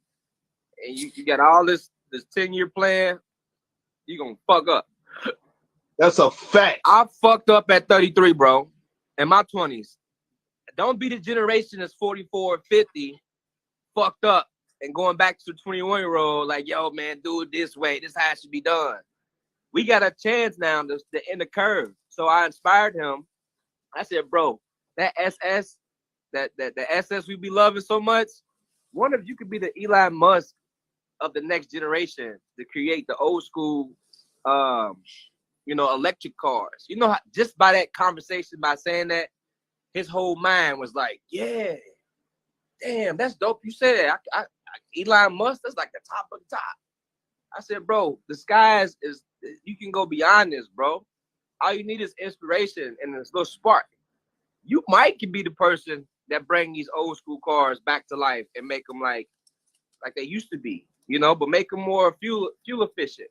and you got all this 10-year plan, you're going to fuck up. That's a fact. I fucked up at 33, bro, in my 20s. Don't be the generation that's 44, 50, fucked up, and going back to the 21-year-old like, yo, man, do it this way. This is how it should be done. We got a chance now to end the curve. So I inspired him. I said, bro, that SS, the SS we be loving so much, wonder if you could be the Elon Musk of the next generation to create the old school, electric cars. Just by that conversation, by saying that, his whole mind was like, yeah, damn, that's dope. You said that. Elon Musk, that's like the top of the top. I said, bro, the skies is, you can go beyond this, bro. All you need is inspiration and this little spark. You might can be the person that bring these old school cars back to life and make them like they used to be, but make them more fuel efficient.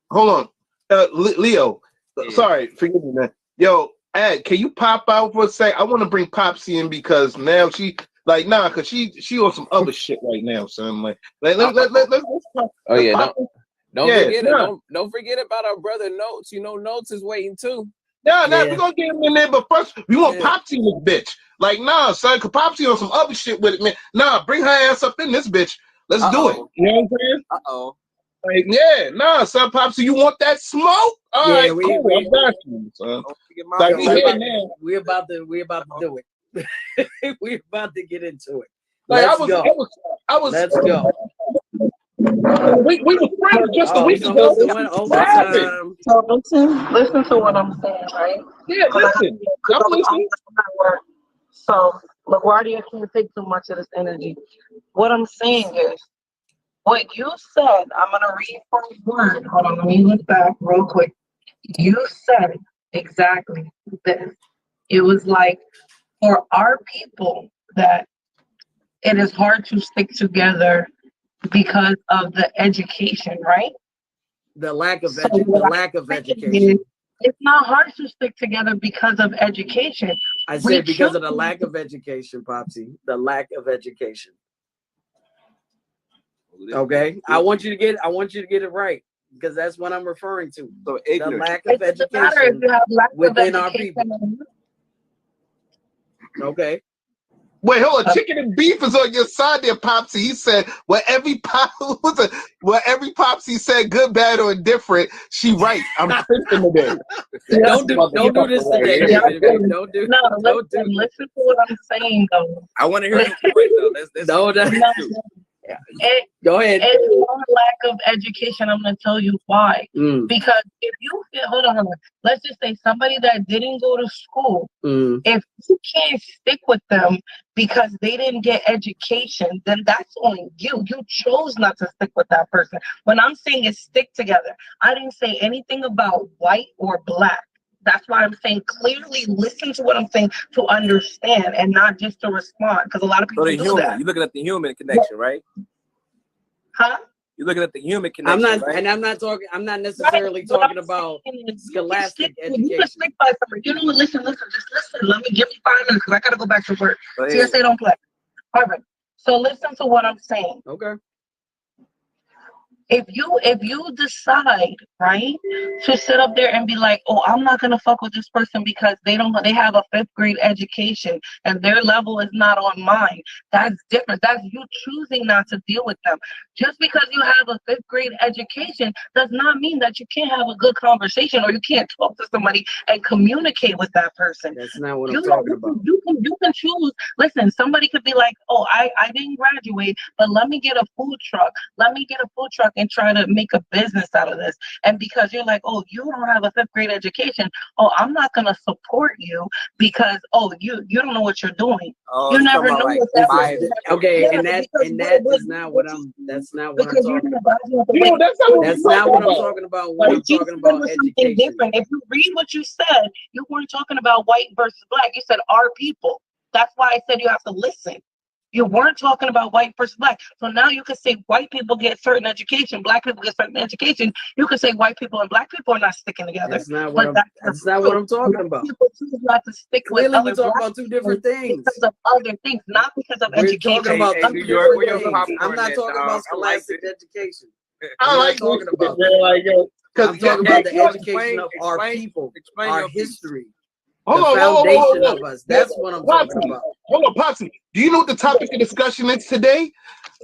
Hold on, Leo. Yeah. Sorry, forgive me, man. Yo, Ed, can you pop out for a sec? I want to bring Popsy in because now she because she on some other shit right now, son. Let's pop. Oh yeah, don't forget about our brother Notes. Notes is waiting too. We're gonna get him in there, but first we want Popsy in this bitch. Son, cause Popsy on some other shit with it, man. Bring her ass up in this bitch. Let's do it. You know what I'm saying? Son, Popsy, you want that smoke? All right, cool. I got you, son. We're about to do it. We're about to get into it. Let's go. We were friends just a week ago. So listen to what I'm saying, right? Yeah, listen. I'm listening. So LaGuardia can't take too much of this energy. What I'm saying is, what you said, I'm going to read from word. Hold on, let me look back real quick. You said exactly this. It was like, for our people, that it is hard to stick together because of the education, right? The lack of So the what lack of I'm saying education. is, it's not hard to stick together because of education. I We said because of the choose- lack of education, Popsy. The lack of education. Okay, I want you to get it right because that's what I'm referring to. So The ignorant. lack of It doesn't matter if education you have lack of within our education people. or not. Okay, Wait, hold on. Chicken and beef is on your side there, Popsy. He said, what every Popsy said, good, bad, or indifferent, she right. I'm Christian today. don't do this today. Yeah. Don't do. No, Don't do. listen to what I'm saying though. I want to hear the point though. Let's No, go ahead. It's not lack of education. I'm going to tell you why. Because if you feel, hold on. Let's just say somebody that didn't go to school, if you can't stick with them because they didn't get education, then that's on you. You chose not to stick with that person. When I'm saying is stick together, I didn't say anything about white or black. That's why I'm saying clearly listen to what I'm saying to understand and not just to respond. Because a lot of people So the do human, that. you're looking at the human connection, right? Huh? You're looking at the human connection. I'm not, right? and I'm not talking. I'm not necessarily talking about scholastic education. You can stick by somebody. You know what? Listen. Just listen. Let me give me 5 minutes because I gotta go back to work. CSA don't play. Perfect. So listen to what I'm saying. Okay. If you decide, right, to sit up there and be like, oh, I'm not gonna fuck with this person because they have a 5th grade education and their level is not on mine, that's different. That's you choosing not to deal with them. Just because you have a 5th grade education does not mean that you can't have a good conversation or you can't talk to somebody and communicate with that person. That's not what I'm talking about. You can choose. Listen, somebody could be like, oh, I didn't graduate, but let me get a food truck. Let me get a food truck and try to make a business out of this. And because you're like, oh, you don't have a 5th grade education, oh, I'm not gonna support you because you don't know what you're doing. Oh, you never know like what that okay, yeah, and that is not what I'm. That's not what I'm talking about. That's not what I'm talking about when I'm talking about education. Different. If you read what you said, you weren't talking about white versus black. You said our people. That's why I said you have to listen. You weren't talking about white versus black. So now you can say white people get certain education, black people get certain education. You can say white people and black people are not sticking together. That's not what I'm talking about. People choose not to stick with Clearly, other we're talking black about two different things. because of other things, not because of We're education. talking about Hey, two New York, where different your things. popcorn I'm not at, talking dog? about I like scholastic education. I like talking about that. I'm talking about the education of our people, our history, the foundation of us. That's what I'm talking about. Hold on, Popsy. Do you know what the topic of discussion is today?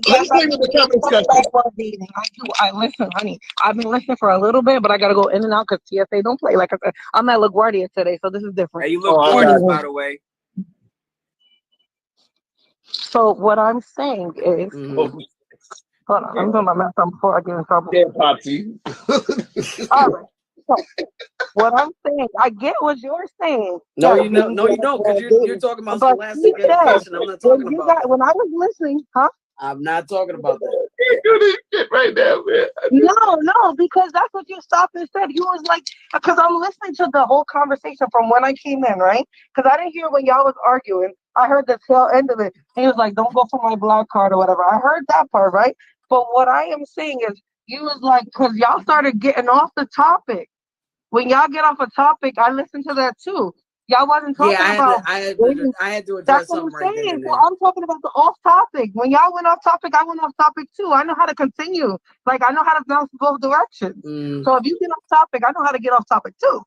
Let me tell you what the topic of discussion is. I do. I listen, honey. I've been listening for a little bit, but I gotta go in and out because TSA don't play. Like I said, I'm at LaGuardia today, so this is different. Hey, you look gorgeous, by the way. So what I'm saying is, hold on, I'm doing my math before I get in trouble. Yeah, Popsy. All right. So what I'm saying, I get what you're saying. No, you don't, because you're talking about scholastic education. I'm not talking about that. When I was listening, huh? I'm not talking about that. You do this shit right now, man. No, because that's what you stopped and said. You was like, because I'm listening to the whole conversation from when I came in, right? Because I didn't hear when y'all was arguing. I heard the tail end of it. He was like, don't go for my black card or whatever. I heard that part, right? But what I am saying is, you was like, because y'all started getting off the topic. When y'all get off a topic, I listen to that too. Y'all wasn't talking about. I had to address That's what something I'm right then saying. and Well, there. I'm talking about the off topic. When y'all went off topic, I went off topic too. I know how to continue. Like I know how to bounce both directions. So if you get off topic, I know how to get off topic too.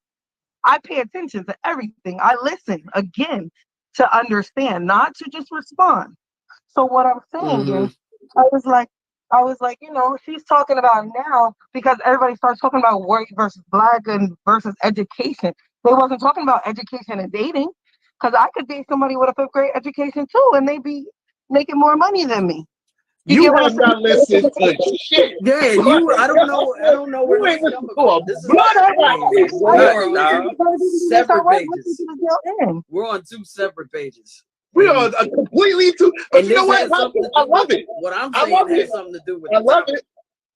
I pay attention to everything. I listen again to understand, not to just respond. So what I'm saying is, I was like, you know, she's talking about now because everybody starts talking about white versus black and versus education. They wasn't talking about education and dating, because I could date somebody with a 5th grade education too, and they be making more money than me. You have not listened to shit. Yeah, I don't know where this is coming from. This is separate pages. We're on 2 separate pages. We are completely too. But you know what? I love it. What I'm saying has something to do with. I love it.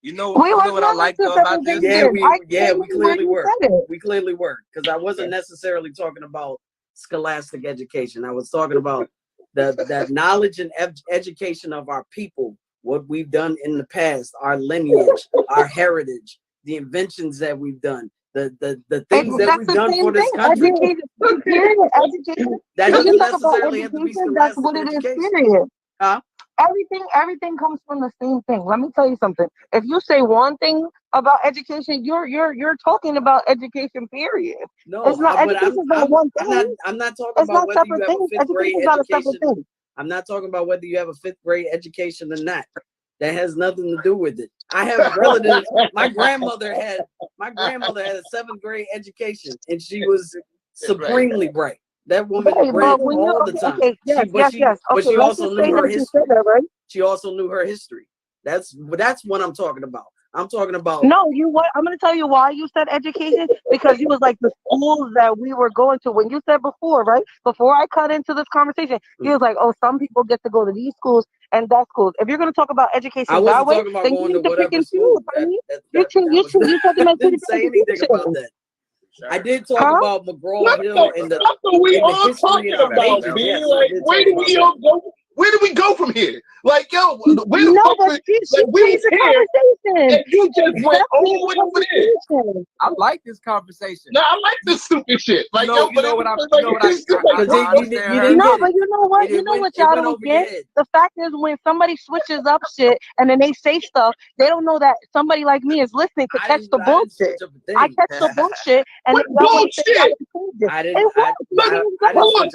You know what I like though about this? We clearly were. We clearly were, because I wasn't necessarily talking about scholastic education. I was talking about that knowledge and education of our people, what we've done in the past, our lineage, our heritage, the inventions that we've done, the things that we've done for this country. Education. That doesn't necessarily have to be scholastic. That's what it is. Period. Huh? Everything comes from the same thing. Let me tell you something. If you say one thing about education, you're talking about education. Period. No, it's not. Education is not one thing. I'm not talking about whether you have a fifth grade education. I'm not talking about whether you have a fifth grade education or not. That has nothing to do with it. I have relatives. My grandmother had a seventh grade education, and she was supremely bright. That woman read all the time. Okay, but she also knew her history. She also knew her history. That's what I'm talking about. I'm talking about. No, I'm going to tell you why you said education, because you was like the schools that we were going to. When you said before, right? Before I cut into this conversation, you was like, oh, some people get to go to these schools and that schools. If you're going to talk about education that way, then you need to pick and choose. You're talking about I didn't say anything about that. I did talk about McGraw-Hill and the. That's what we all talking about, man. Yes, like, where do we all go? Where do we go from here? Like, yo, where the fuck? Like, we was here, and you just went over there. I like this conversation. No, I like this stupid shit. Like, you know what I No, but you know what? You know what y'all don't get? The fact is, when somebody switches up shit and then they say stuff, they don't know that somebody like me is listening to catch the bullshit. I catch the bullshit, and bullshit. I didn't. Hold on.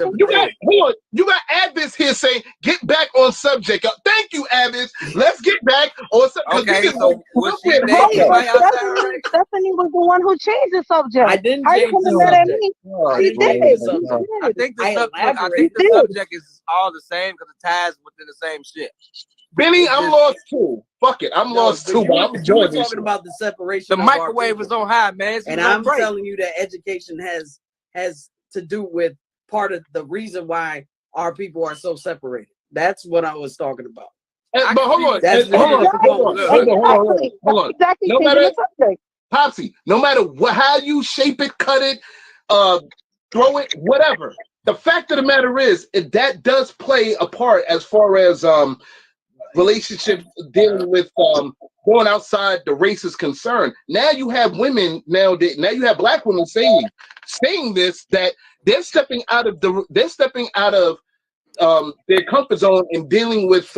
You got Abbas here saying, "Get back on subject." Thank you, Abbas. Let's get back on subject. Okay, so Stephanie was the one who changed the subject. I didn't change the subject. She did. I think the subject is all the same because it ties within the same shit. Benny, I'm lost too. Fuck it, I'm lost too. But I'm enjoying this. Talking about the separation. The microwave was on high, man. And I'm telling you that education has to do with part of the reason why our people are so separated. That's what I was talking about. But hold on. Exactly. No matter, Popsy, no matter how you shape it, cut it, throw it, whatever. The fact of the matter is, that does play a part as far as relationships dealing with going outside the race is concerned. Now you have women now you have black women saying this, that they're stepping out of their comfort zone and dealing with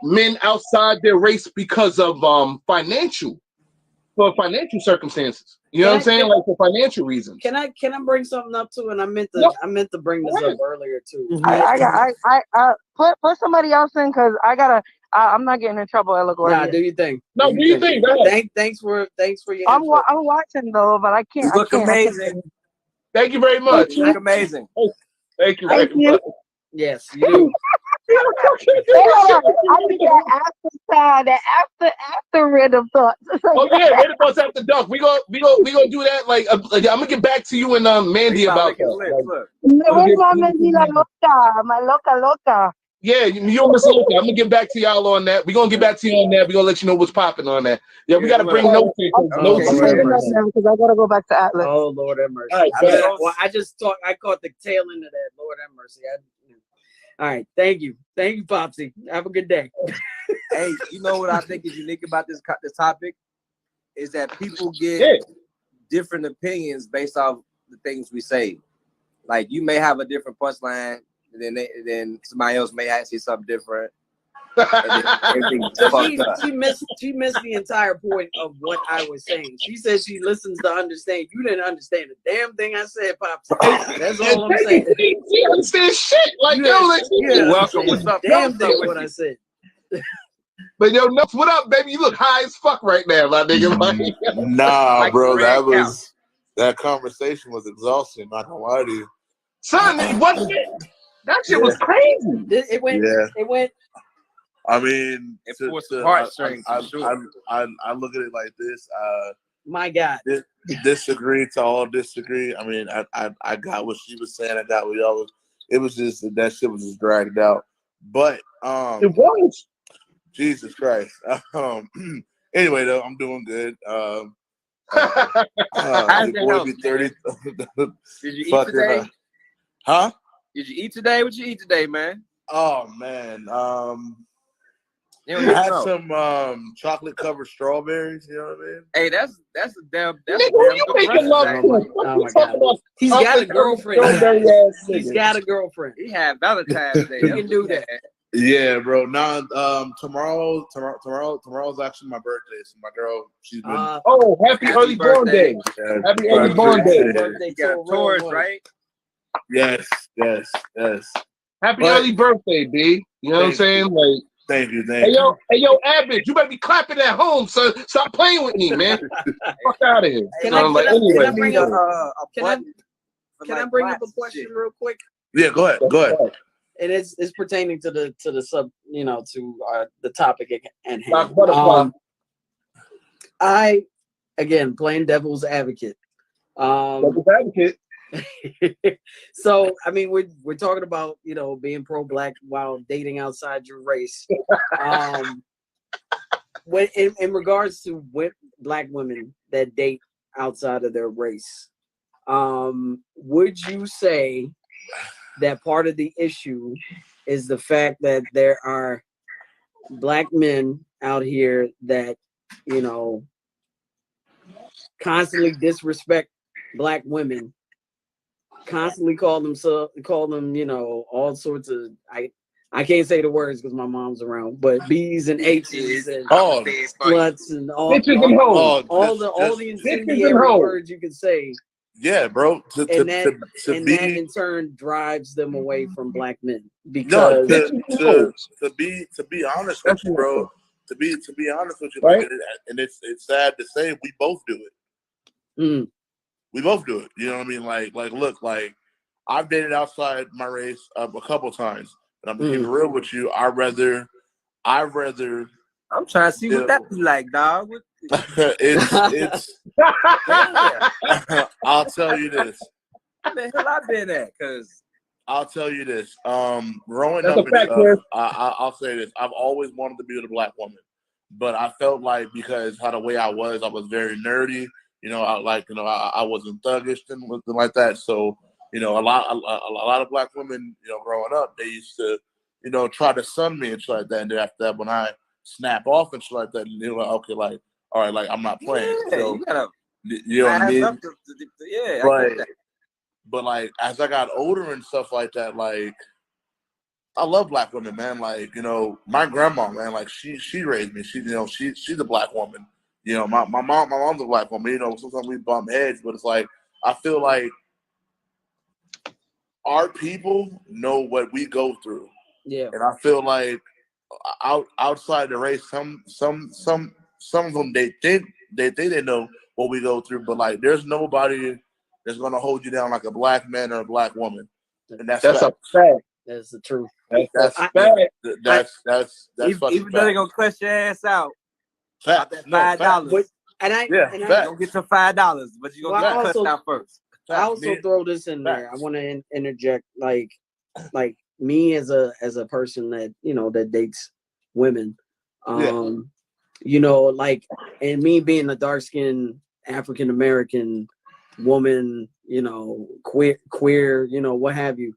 men outside their race because of financial circumstances. You know what I'm saying? Like for financial reasons. Can I bring something up too? And I meant to bring this up earlier too. I put somebody else in, because I'm not getting in trouble at LaGuardia. Nah, do you think? No, do you think? Thanks for your I'm watching though, but I can't. You look amazing. Thank you very much. You look amazing. Thank you very much. Yes, you do. I need that after Randumb Thougthz. Oh yeah, Randumb Thoughtz after dark. We gonna do that. Like I'm gonna get back to you and Mandy about that. Where's my Mandy la loca? My loca. Yeah, you're Miss Loca. I'm gonna get back to y'all on that. We're gonna get back to you on that. We're gonna let you know what's popping on that. Yeah, we gotta bring notes in because I gotta go back to Atlas. Oh Lord have mercy. All right, I caught the tail end of that. Lord have mercy. All right, thank you, Popsy. Have a good day. Hey, you know what I think is unique about this topic is that people get different opinions based off the things we say. Like you may have a different punchline, and then somebody else may say something different. She missed the entire point of what I was saying. She said she listens to understand. You didn't understand a damn thing I said, Pops. That's all I'm saying. She understands shit. Like you're welcome. What's up? Damn thing what I said. But yo, Nuts, what up, baby? You look high as fuck right now, my nigga. Nah, like bro, that conversation was exhausting. Not gonna lie to you, son. That shit was crazy. It went. I mean, I look at it like this. My God, disagree to all disagree. I mean, I got what she was saying. I got what y'all was. it was just that shit was just dragged out. But It was. Jesus Christ. Anyway, though, I'm doing good. How's Your that boy help, be 30. Did you eat Fucking, today? huh? Did you eat today? What you eat today, man? Oh man. You I don't had know. some chocolate covered strawberries, you know what I mean? Hey, that's a damn Nigga, good you making love breakfast, to? actually. Oh my God. He's got a girlfriend. He's got a girlfriend. He had Valentine's Day. He can do that. Yeah, bro. Nah, tomorrow's actually my birthday. So my girl, she's been Oh, happy early born day. Happy early born day. You got a Taurus, right? Yes. Happy But- early birthday, B. You know what I'm saying? Like, Thank you. hey yo, Abbott, you better be clapping at home, son. Stop playing with me, man. Fuck out of here. Can So, I anyway, bring up Can I bring up a plaits and question shit. real quick? Yeah, go ahead. And it's pertaining to the sub, to the topic at hand. Doc Butterfly. I, again, playing devil's advocate. Devil's advocate. So I mean, we're talking about being pro-black while dating outside your race. When in regards to black women that date outside of their race, would you say that part of the issue is the fact that there are black men out here that constantly disrespect black women, constantly call them all sorts of I can't say the words because my mom's around, but B's and H's and sluts and all the incendiary words you can say. Yeah, bro. That in turn drives them away from black men because to be honest with you, bro. To be honest with you, right? Like, and it's sad to say we both do it. Mm. We both do it. You know what I mean? Look, I've dated outside my race a couple times, and I'm gonna keep it real with you. I'd rather. I'm trying to see what that be like, dog. it's. I'll tell you this. Where the hell I been at? Cause I'll tell you this. Growing That's up, a fact, man. I'll say this. I've always wanted to be with a black woman, but I felt like because how the way I was very nerdy. I wasn't thuggish and nothing like that. So, a lot of black women, growing up, they used to, try to sun me and shit like that. And then after that, when I snap off and shit like that, and they were like, okay, like, all right, like I'm not playing. yeah, So, you gotta you know what I mean? Yeah, I get that. But like as I got older and stuff like that, like I love black women, man. Like, my grandma, man, like she raised me. She's a black woman. My mom's a black woman. Sometimes we bump heads, but it's like I feel like our people know what we go through. Yeah. And I feel like outside the race, some of them they think they know what we go through, but like there's nobody that's gonna hold you down like a black man or a black woman. And that's a fact. That's the truth. That's Even though they're gonna cuss your ass out. Facts. That $5. I don't get your $5, but you're gonna get cussed out first. I also throw this in there. I want to interject, like me as a person that that dates women, and me being a dark skinned African American woman, queer, what have you,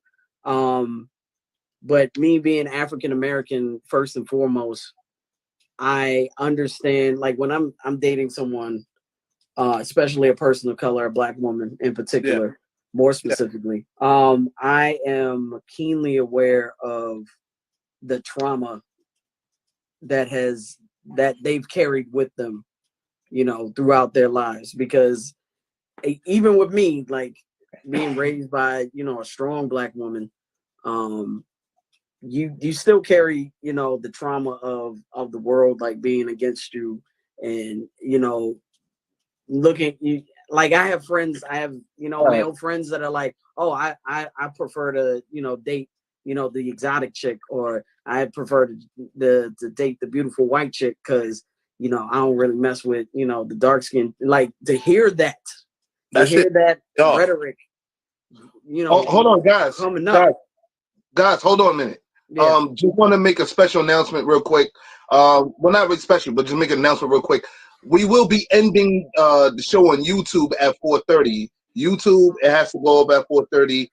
but me being African American first and foremost, I understand like when I'm dating someone. Especially a person of color, a black woman in particular, more specifically. I am keenly aware of the trauma that they've carried with them, throughout their lives. Because even with me, like being raised by, a strong black woman, you still carry, the trauma of the world, like being against you and, looking you like I have male friends that are like, oh, I prefer to date the exotic chick, or I prefer to date the beautiful white chick because I don't really mess with the dark skin. Like to hear that rhetoric, hold on, guys. coming up. guys, hold on a minute. Yeah. Just want to make a special announcement real quick. Well, not really special, but just make an announcement real quick. We will be ending the show on YouTube at 4:30. YouTube, it has to go up at 4:30.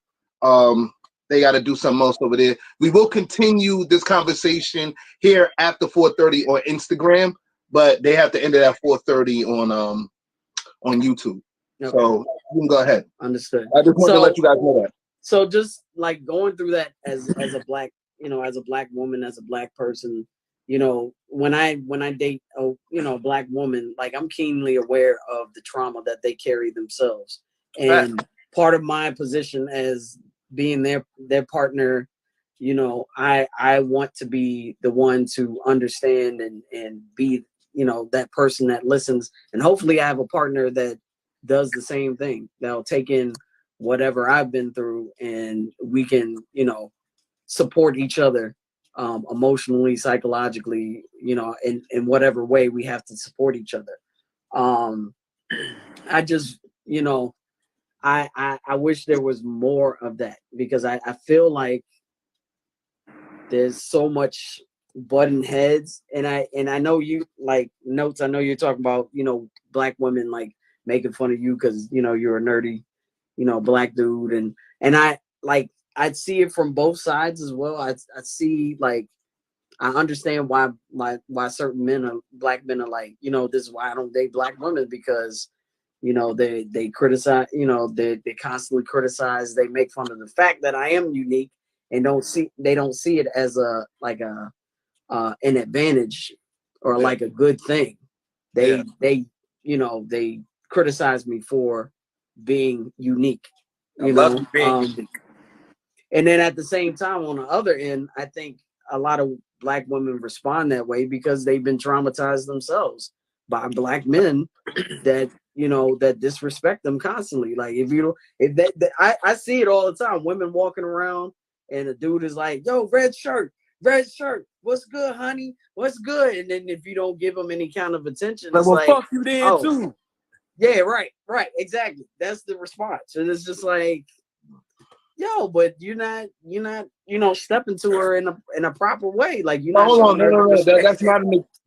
They got to do something else over there. We will continue this conversation here after 4:30 on Instagram, but they have to end it at 4:30 on YouTube. Okay. So you can go ahead. Understood. I just wanted to let you guys know that. So just like going through that as a black, as a black woman, as a black person, when I date a black woman, like I'm keenly aware of the trauma that they carry themselves. And part of my position as being their partner, I want to be the one to understand and be, that person that listens. And hopefully I have a partner that does the same thing, that'll take in whatever I've been through, and we can, support each other emotionally, psychologically, in whatever way we have to support each other. I just, I wish there was more of that, because I feel like there's so much butting heads, and I know you like Notes. I know you're talking about, black women like making fun of you because, you're a nerdy, black dude. And I see it from both sides as well. I see, like, I understand why certain black men are like, this is why I don't date black women, because, they criticize, they constantly criticize, they make fun of the fact that I am unique, and they don't see it as an advantage or like a good thing. They criticize me for being unique, being unique. And then at the same time, on the other end, I think a lot of black women respond that way because they've been traumatized themselves by black men that that disrespect them constantly. Like I see it all the time. Women walking around and a dude is like, "Yo, red shirt, what's good, honey? What's good?" And then if you don't give them any kind of attention, like, it's well, like, fuck you then too. Yeah, right, exactly. That's the response. And it's just like, yo, but you're not, stepping to her in a proper way. Like, you're not. Hold on, no.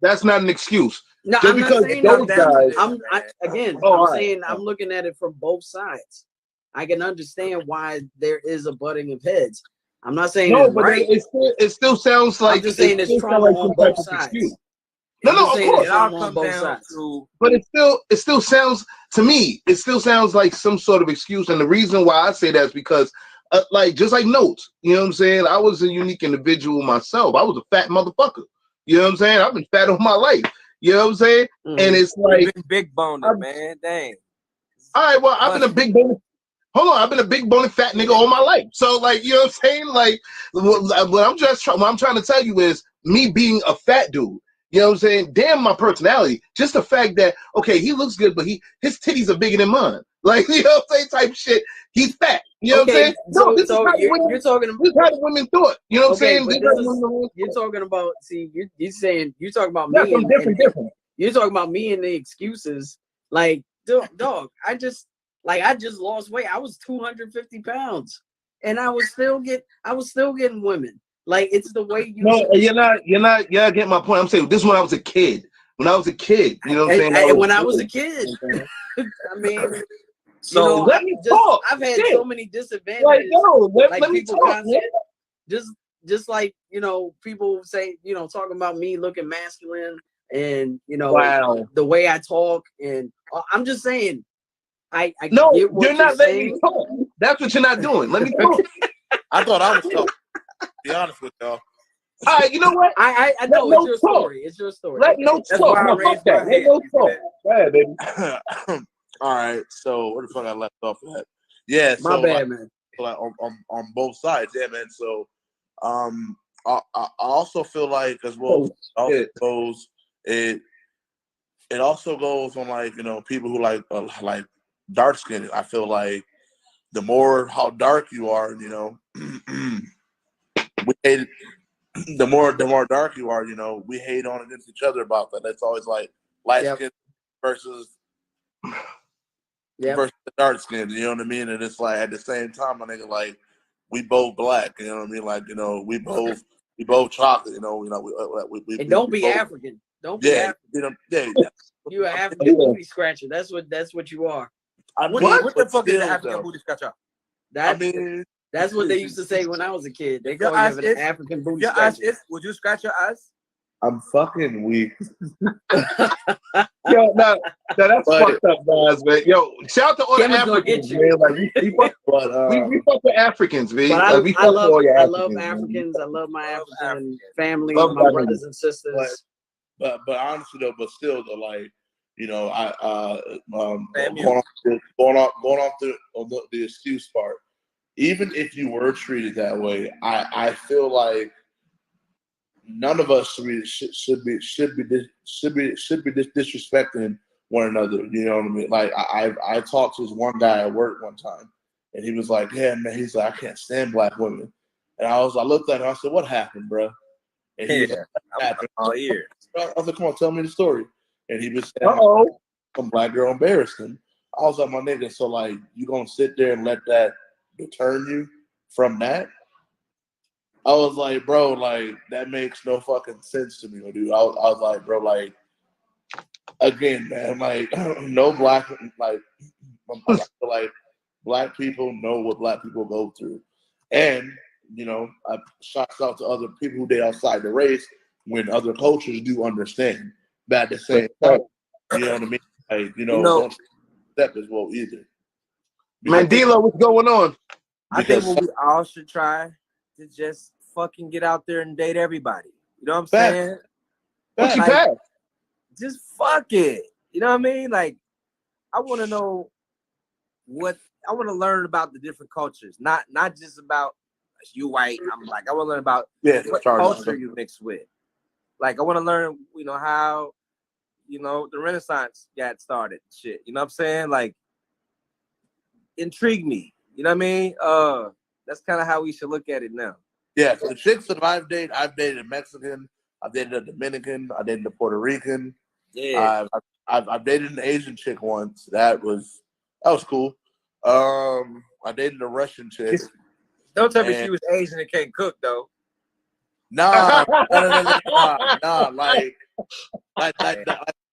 That's not an excuse. No, just I'm because not saying those that. guys. I'm saying I'm looking at it from both sides. I can understand why there is a butting of heads. I'm not saying no, it's but right. it still sounds like I'm just saying it's trauma on both sides. No, of course. On both sides. But it still sounds to me. It still sounds like some sort of excuse, and the reason why I say that is because, just like Notes, you know what I'm saying? I was a unique individual myself. I was a fat motherfucker. You know what I'm saying? I've been fat all my life. You know what I'm saying? Mm-hmm. And it's like big boner, man. Dang. All right, well, I've been a big bone. Hold on, I've been a big boned fat nigga all my life. So, like, you know what I'm saying? Like, what I'm trying to tell you is me being a fat dude. You know what I'm saying? Damn my personality. Just the fact that, okay, he looks good, but his titties are bigger than mine. Like, you know what I'm saying? Type shit. He's fat. You know what I'm saying? No, this is how you're talking about. This is how the women thought. You know what I'm saying? You're talking about. See, you're saying you're talking about me. Yeah, different. You're talking about me and the excuses. Like, dog, I just lost weight. I was 250 pounds, and I was still getting women. Like, it's the way you. No, you're not getting my point. I'm saying this when I was a kid. When I was a kid, you know what I'm saying? When I was a kid, I mean. So let me talk. I've had so many disadvantages. Like, let me talk. Just like, people say, talking about me looking masculine and, wow, the way I talk. And I'm just saying, I no, get what you're not letting me talk. That's what you're not doing. Let me talk. I thought I was talking. Be honest with y'all. All right, you know what? I know it's your story. It's your story. Let Notes talk. No, fuck that. Let Notes talk. Go ahead, baby. All right, so where the fuck I left off at? Yeah, my bad, man. Like on both sides, yeah, man. So, I also feel like as well. It also goes on, like, people who like dark skinned. I feel like the more how dark you are, we hate. The more dark you are, we hate on against each other about that. That's always like light skin versus the dark skin. You know what I mean? And it's like at the same time, my nigga, like we both black. You know what I mean? Like, you know, we both chocolate. You know, we And don't we be both, African. Don't be yeah, African. you know, yeah. You an African booty scratcher. That's what you are. I mean, What the but fuck is still, the African though, booty scratcher? That, I mean, that's what they used to say when I was a kid. They Your call you ass an is- African booty Your ass scratcher. is, would you scratch your ass? I'm fucking weak. Yo, no, that's But- fucked up, guys, man. Yo, shout out to all the Kim's gonna Africans, get you. man. Like we fuck, But we fuck with Africans, man. But Like, we fuck with all your I love Africans, man. Africans. I love my Love African Africans. family, Love my that brothers nigga. and sisters. but honestly though, but still though, like, you know, Family. going off the excuse part. Even if you were treated that way, I feel like none of us should be disrespecting one another. You know what I mean? Like I talked to this one guy at work one time, and he was like, "Yeah, man," he's like, "I can't stand black women." And I looked at him, I said, "What happened, bro?" And he was like, "What happened?" All ear. I was like, "Come on, tell me the story." And he was saying, Uh-oh. some black girl embarrassed him. I was like, "My nigga, so like you gonna sit there and let that deter you from that?" I was like, "Bro, like that makes no fucking sense to me, dude." I was like, "Bro, like again, man, like no black like black people know what black people go through, and you know, I shouts out to other people who they outside the race when other cultures do understand. But at the same time, you know what I mean? Like, you know, don't step as well either." Mandela, what's going on? I think what we all should try to just fucking get out there and date everybody. You know what I'm saying? What you Like, pass? just fuck it. You know what I mean? Like, I want to know I want to learn about the different cultures, not just about you white, I'm black. I want to learn about what culture you mix with. Like, I want to learn, you know, how, you know, the Renaissance got started. Shit, you know what I'm saying? Like, intrigue me. You know what I mean? That's kind of how we should look at it now. Yeah, so the chicks that I've dated a Mexican, I've dated a Dominican, I dated a Puerto Rican. Yeah. I've dated an Asian chick once. That was cool. I dated a Russian chick. Don't tell me she was Asian and can't cook though. Nah, like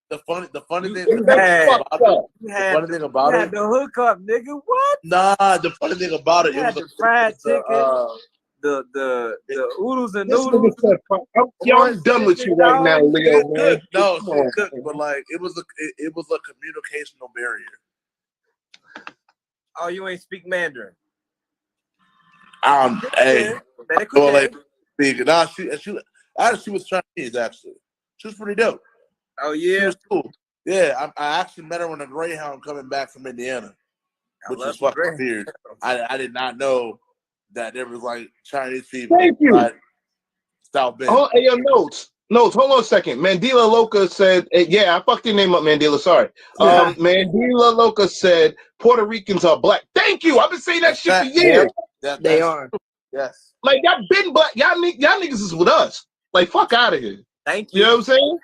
the funny thing about it. The hookup, nigga. What? Nah, the funny thing about it, You had the fried chicken, the oodles and noodles. I'm done with you right now, Leo, man. No, she cooked, but like it was a communicational barrier. Oh, you ain't speak Mandarin. Hey, well, like, nah, she was Chinese actually. She was pretty dope. Oh yeah, she was cool. Yeah, I actually met her on a Greyhound coming back from Indiana, which was fucking weird. I did not know that there was like Chinese people. Thank you. South Bend. Oh, hey, yo, notes. Hold on a second. Mandela Loca said, yeah, I fucked your name up, Mandela. Sorry. Mandela Loca said Puerto Ricans are black. Thank you. I've been saying that shit for years. They are. Yes. Like, y'all been black. Y'all niggas is with us. Like, fuck out of here. Thank you. You know what I'm saying?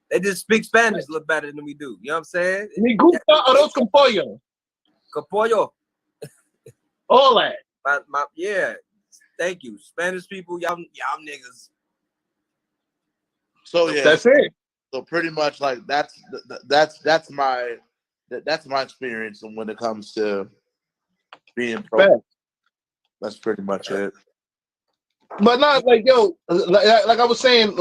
They just speak Spanish a little better than we do. You know what I'm saying? Me gusta arroz con pollo. Capollo. All that. Yeah. Thank you. Spanish people, y'all niggas. So yeah. That's it. So pretty much like that's my experience when it comes to being pro. That's pretty much it. But not like, yo, like I was saying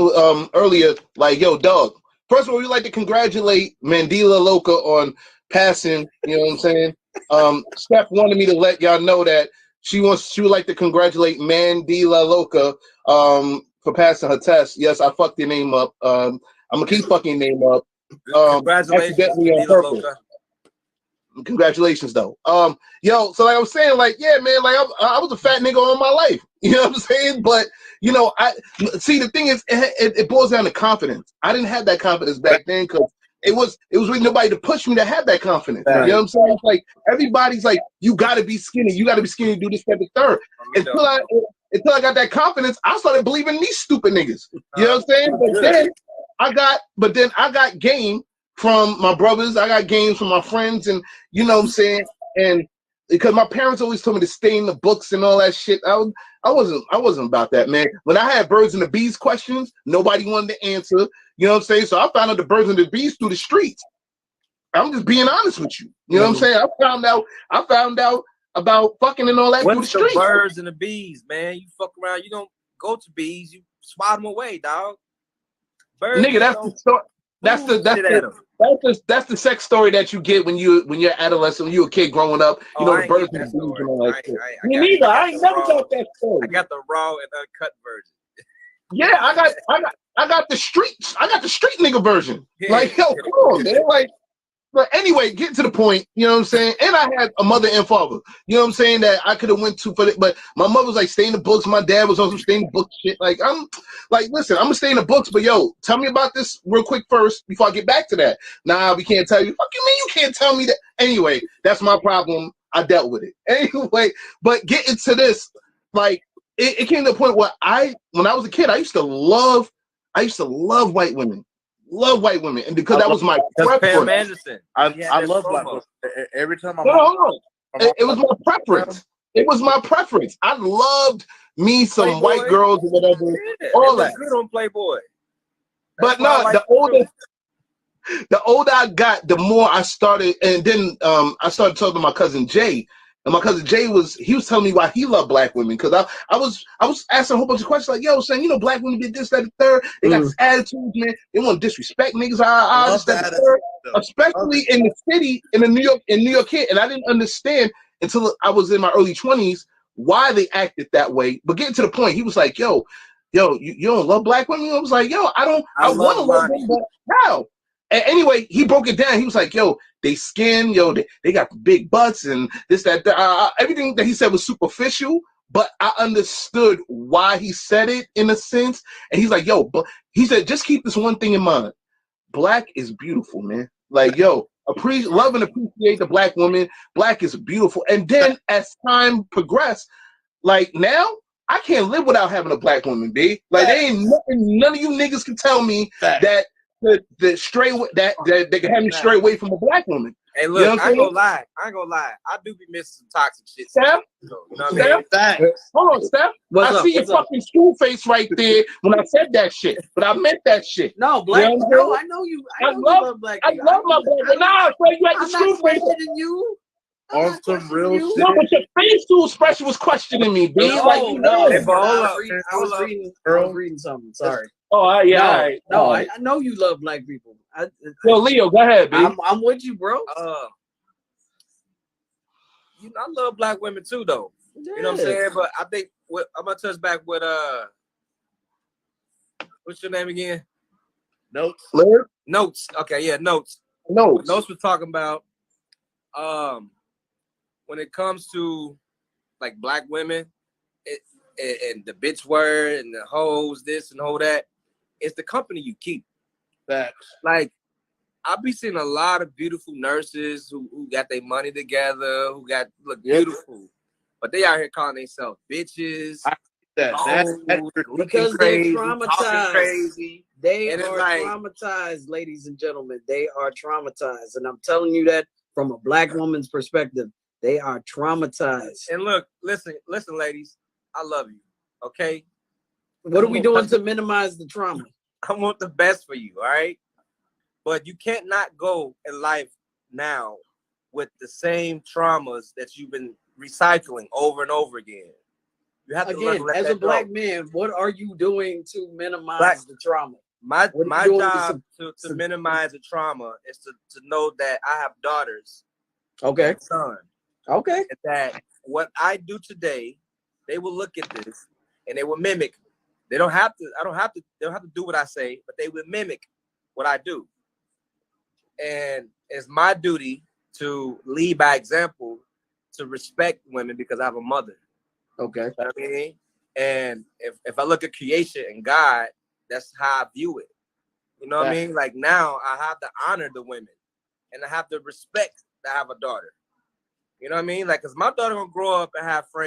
earlier, like, yo, dog. First of all, we'd like to congratulate Mandela Loca on passing. You know what I'm saying? Steph wanted me to let y'all know that she would like to congratulate Mandela Loca for passing her test. Yes, I fucked your name up. I'm gonna keep fucking your name up. Congratulations, Mandela Loca. Congratulations, though. Yo, so like I was saying, like, yeah, man, like I was a fat nigga all my life. You know what I'm saying? But you know, see the thing is, it boils down to confidence. I didn't have that confidence back then because it was with nobody to push me to have that confidence. Right. You know what I'm saying? It's like everybody's like, you gotta be skinny, you gotta be skinny to do this, that, and third. Until I got that confidence, I started believing in these stupid niggas. You know what I'm saying? But then I got game from my brothers, I got games from my friends, and you know what I'm saying? And because my parents always told me to stay in the books and all that shit. I wasn't about that, man. When I had birds and the bees questions, nobody wanted to answer. You know what I'm saying? So I found out the birds and the bees through the streets. I'm just being honest with you. You know what I'm saying? I found out about fucking and all that through the streets. The birds and the bees, man? You fuck around, you don't go to bees, you swat them away, dog. Birds, nigga, that's the sex story that you get when you're adolescent, when you're a kid growing up. You know, the birds and the bees and all that shit. Me neither. I ain't never got that story. I got the raw and uncut version. Yeah, I got the streets. I got the street nigga version. Yeah. Like, yo, come on, man. Like, but anyway, get to the point, you know what I'm saying? And I had a mother and father, you know what I'm saying, that I could have went to for it, but my mother was like, stay in the books. My dad was also staying in the books shit. Like, I'm like, listen, I'm gonna stay in the books, but yo, tell me about this real quick first before I get back to that. Nah, we can't tell you. Fuck you mean you can't tell me that? Anyway, that's my problem. I dealt with it. Anyway, but getting to this, like, it came to the point where when I was a kid, I used to love white women. Love white women, and because that was my preference. Pam Anderson. I love black women. Every time it was my preference. It was my preference. I loved me some Playboy. White girls or whatever. Yeah, all that. Good on Playboy. But no, the older I got, the more I started, and then I started talking to my cousin Jay. And my cousin Jay was telling me why he loved black women, because I was asking a whole bunch of questions like, yo, saying, you know, black women did this, that, and third. They got this attitude, man. They want to disrespect niggas. I understand that, especially in the city, in New York here. And I didn't understand until I was in my early 20s why they acted that way. But getting to the point, he was like, yo, you don't love black women? I was like, yo, I want to love them, but how? And anyway, he broke it down. He was like, yo, they skin, yo, they got big butts and this, that, everything that he said was superficial, but I understood why he said it in a sense. And he's like, yo, but he said, just keep this one thing in mind. Black is beautiful, man. Like, yo, love and appreciate the black woman. Black is beautiful. And then as time progressed, like now, I can't live without having a black woman, B. Like, there ain't nothing, none of you niggas can tell me that the stray that they can have me straight away from a black woman. Hey, look, you know I ain't gonna lie. I do be missing some toxic shit. Steph? You know what I mean? Hold on, Steph. I see your fucking school face right there when I said that shit. But I meant that shit. No, black. You know no, I know you. I love black. I love my black. Nah, you had the school face. You. On some real shit. No, but your facial expression was questioning me, B. No, Hey, I was reading something. Sorry. Oh, yeah. No, all right. No, I know you love black people. Yo, Leo, go ahead, B. I'm with you, bro. You know, I love black women too, though. Yeah. You know what I'm saying? But I think I'm gonna touch back with what's your name again? Notes. Notes. Okay, yeah, Notes. Notes was talking about when it comes to like black women and the bitch word and the hoes, this and all that, it's the company you keep. That like I be seeing a lot of beautiful nurses who got their money together, who look beautiful, but they out here calling themselves bitches. That's because they're traumatized. Crazy. They are traumatized, ladies and gentlemen. They are traumatized, and I'm telling you that from a black woman's perspective. They are traumatized. And look, listen, ladies, I love you. Okay. What are we doing to minimize the trauma? I want the best for you, all right? But you can't not go in life now with the same traumas that you've been recycling over and over again. You have to again, as a black man, what are you doing to minimize the trauma? My job to minimize the trauma is to know that I have daughters. Okay. And son. Okay. And that what I do today, they will look at this and they will mimic. They don't have to do what I say, but they will mimic what I do. And it's my duty to lead by example, to respect women because I have a mother. Okay. You know what I mean? And if I look at creation and God, that's how I view it. You know what I mean? Like now I have to honor the women and I have to respect that I have a daughter. You know what I mean? Like, cause my daughter gonna grow up and have friends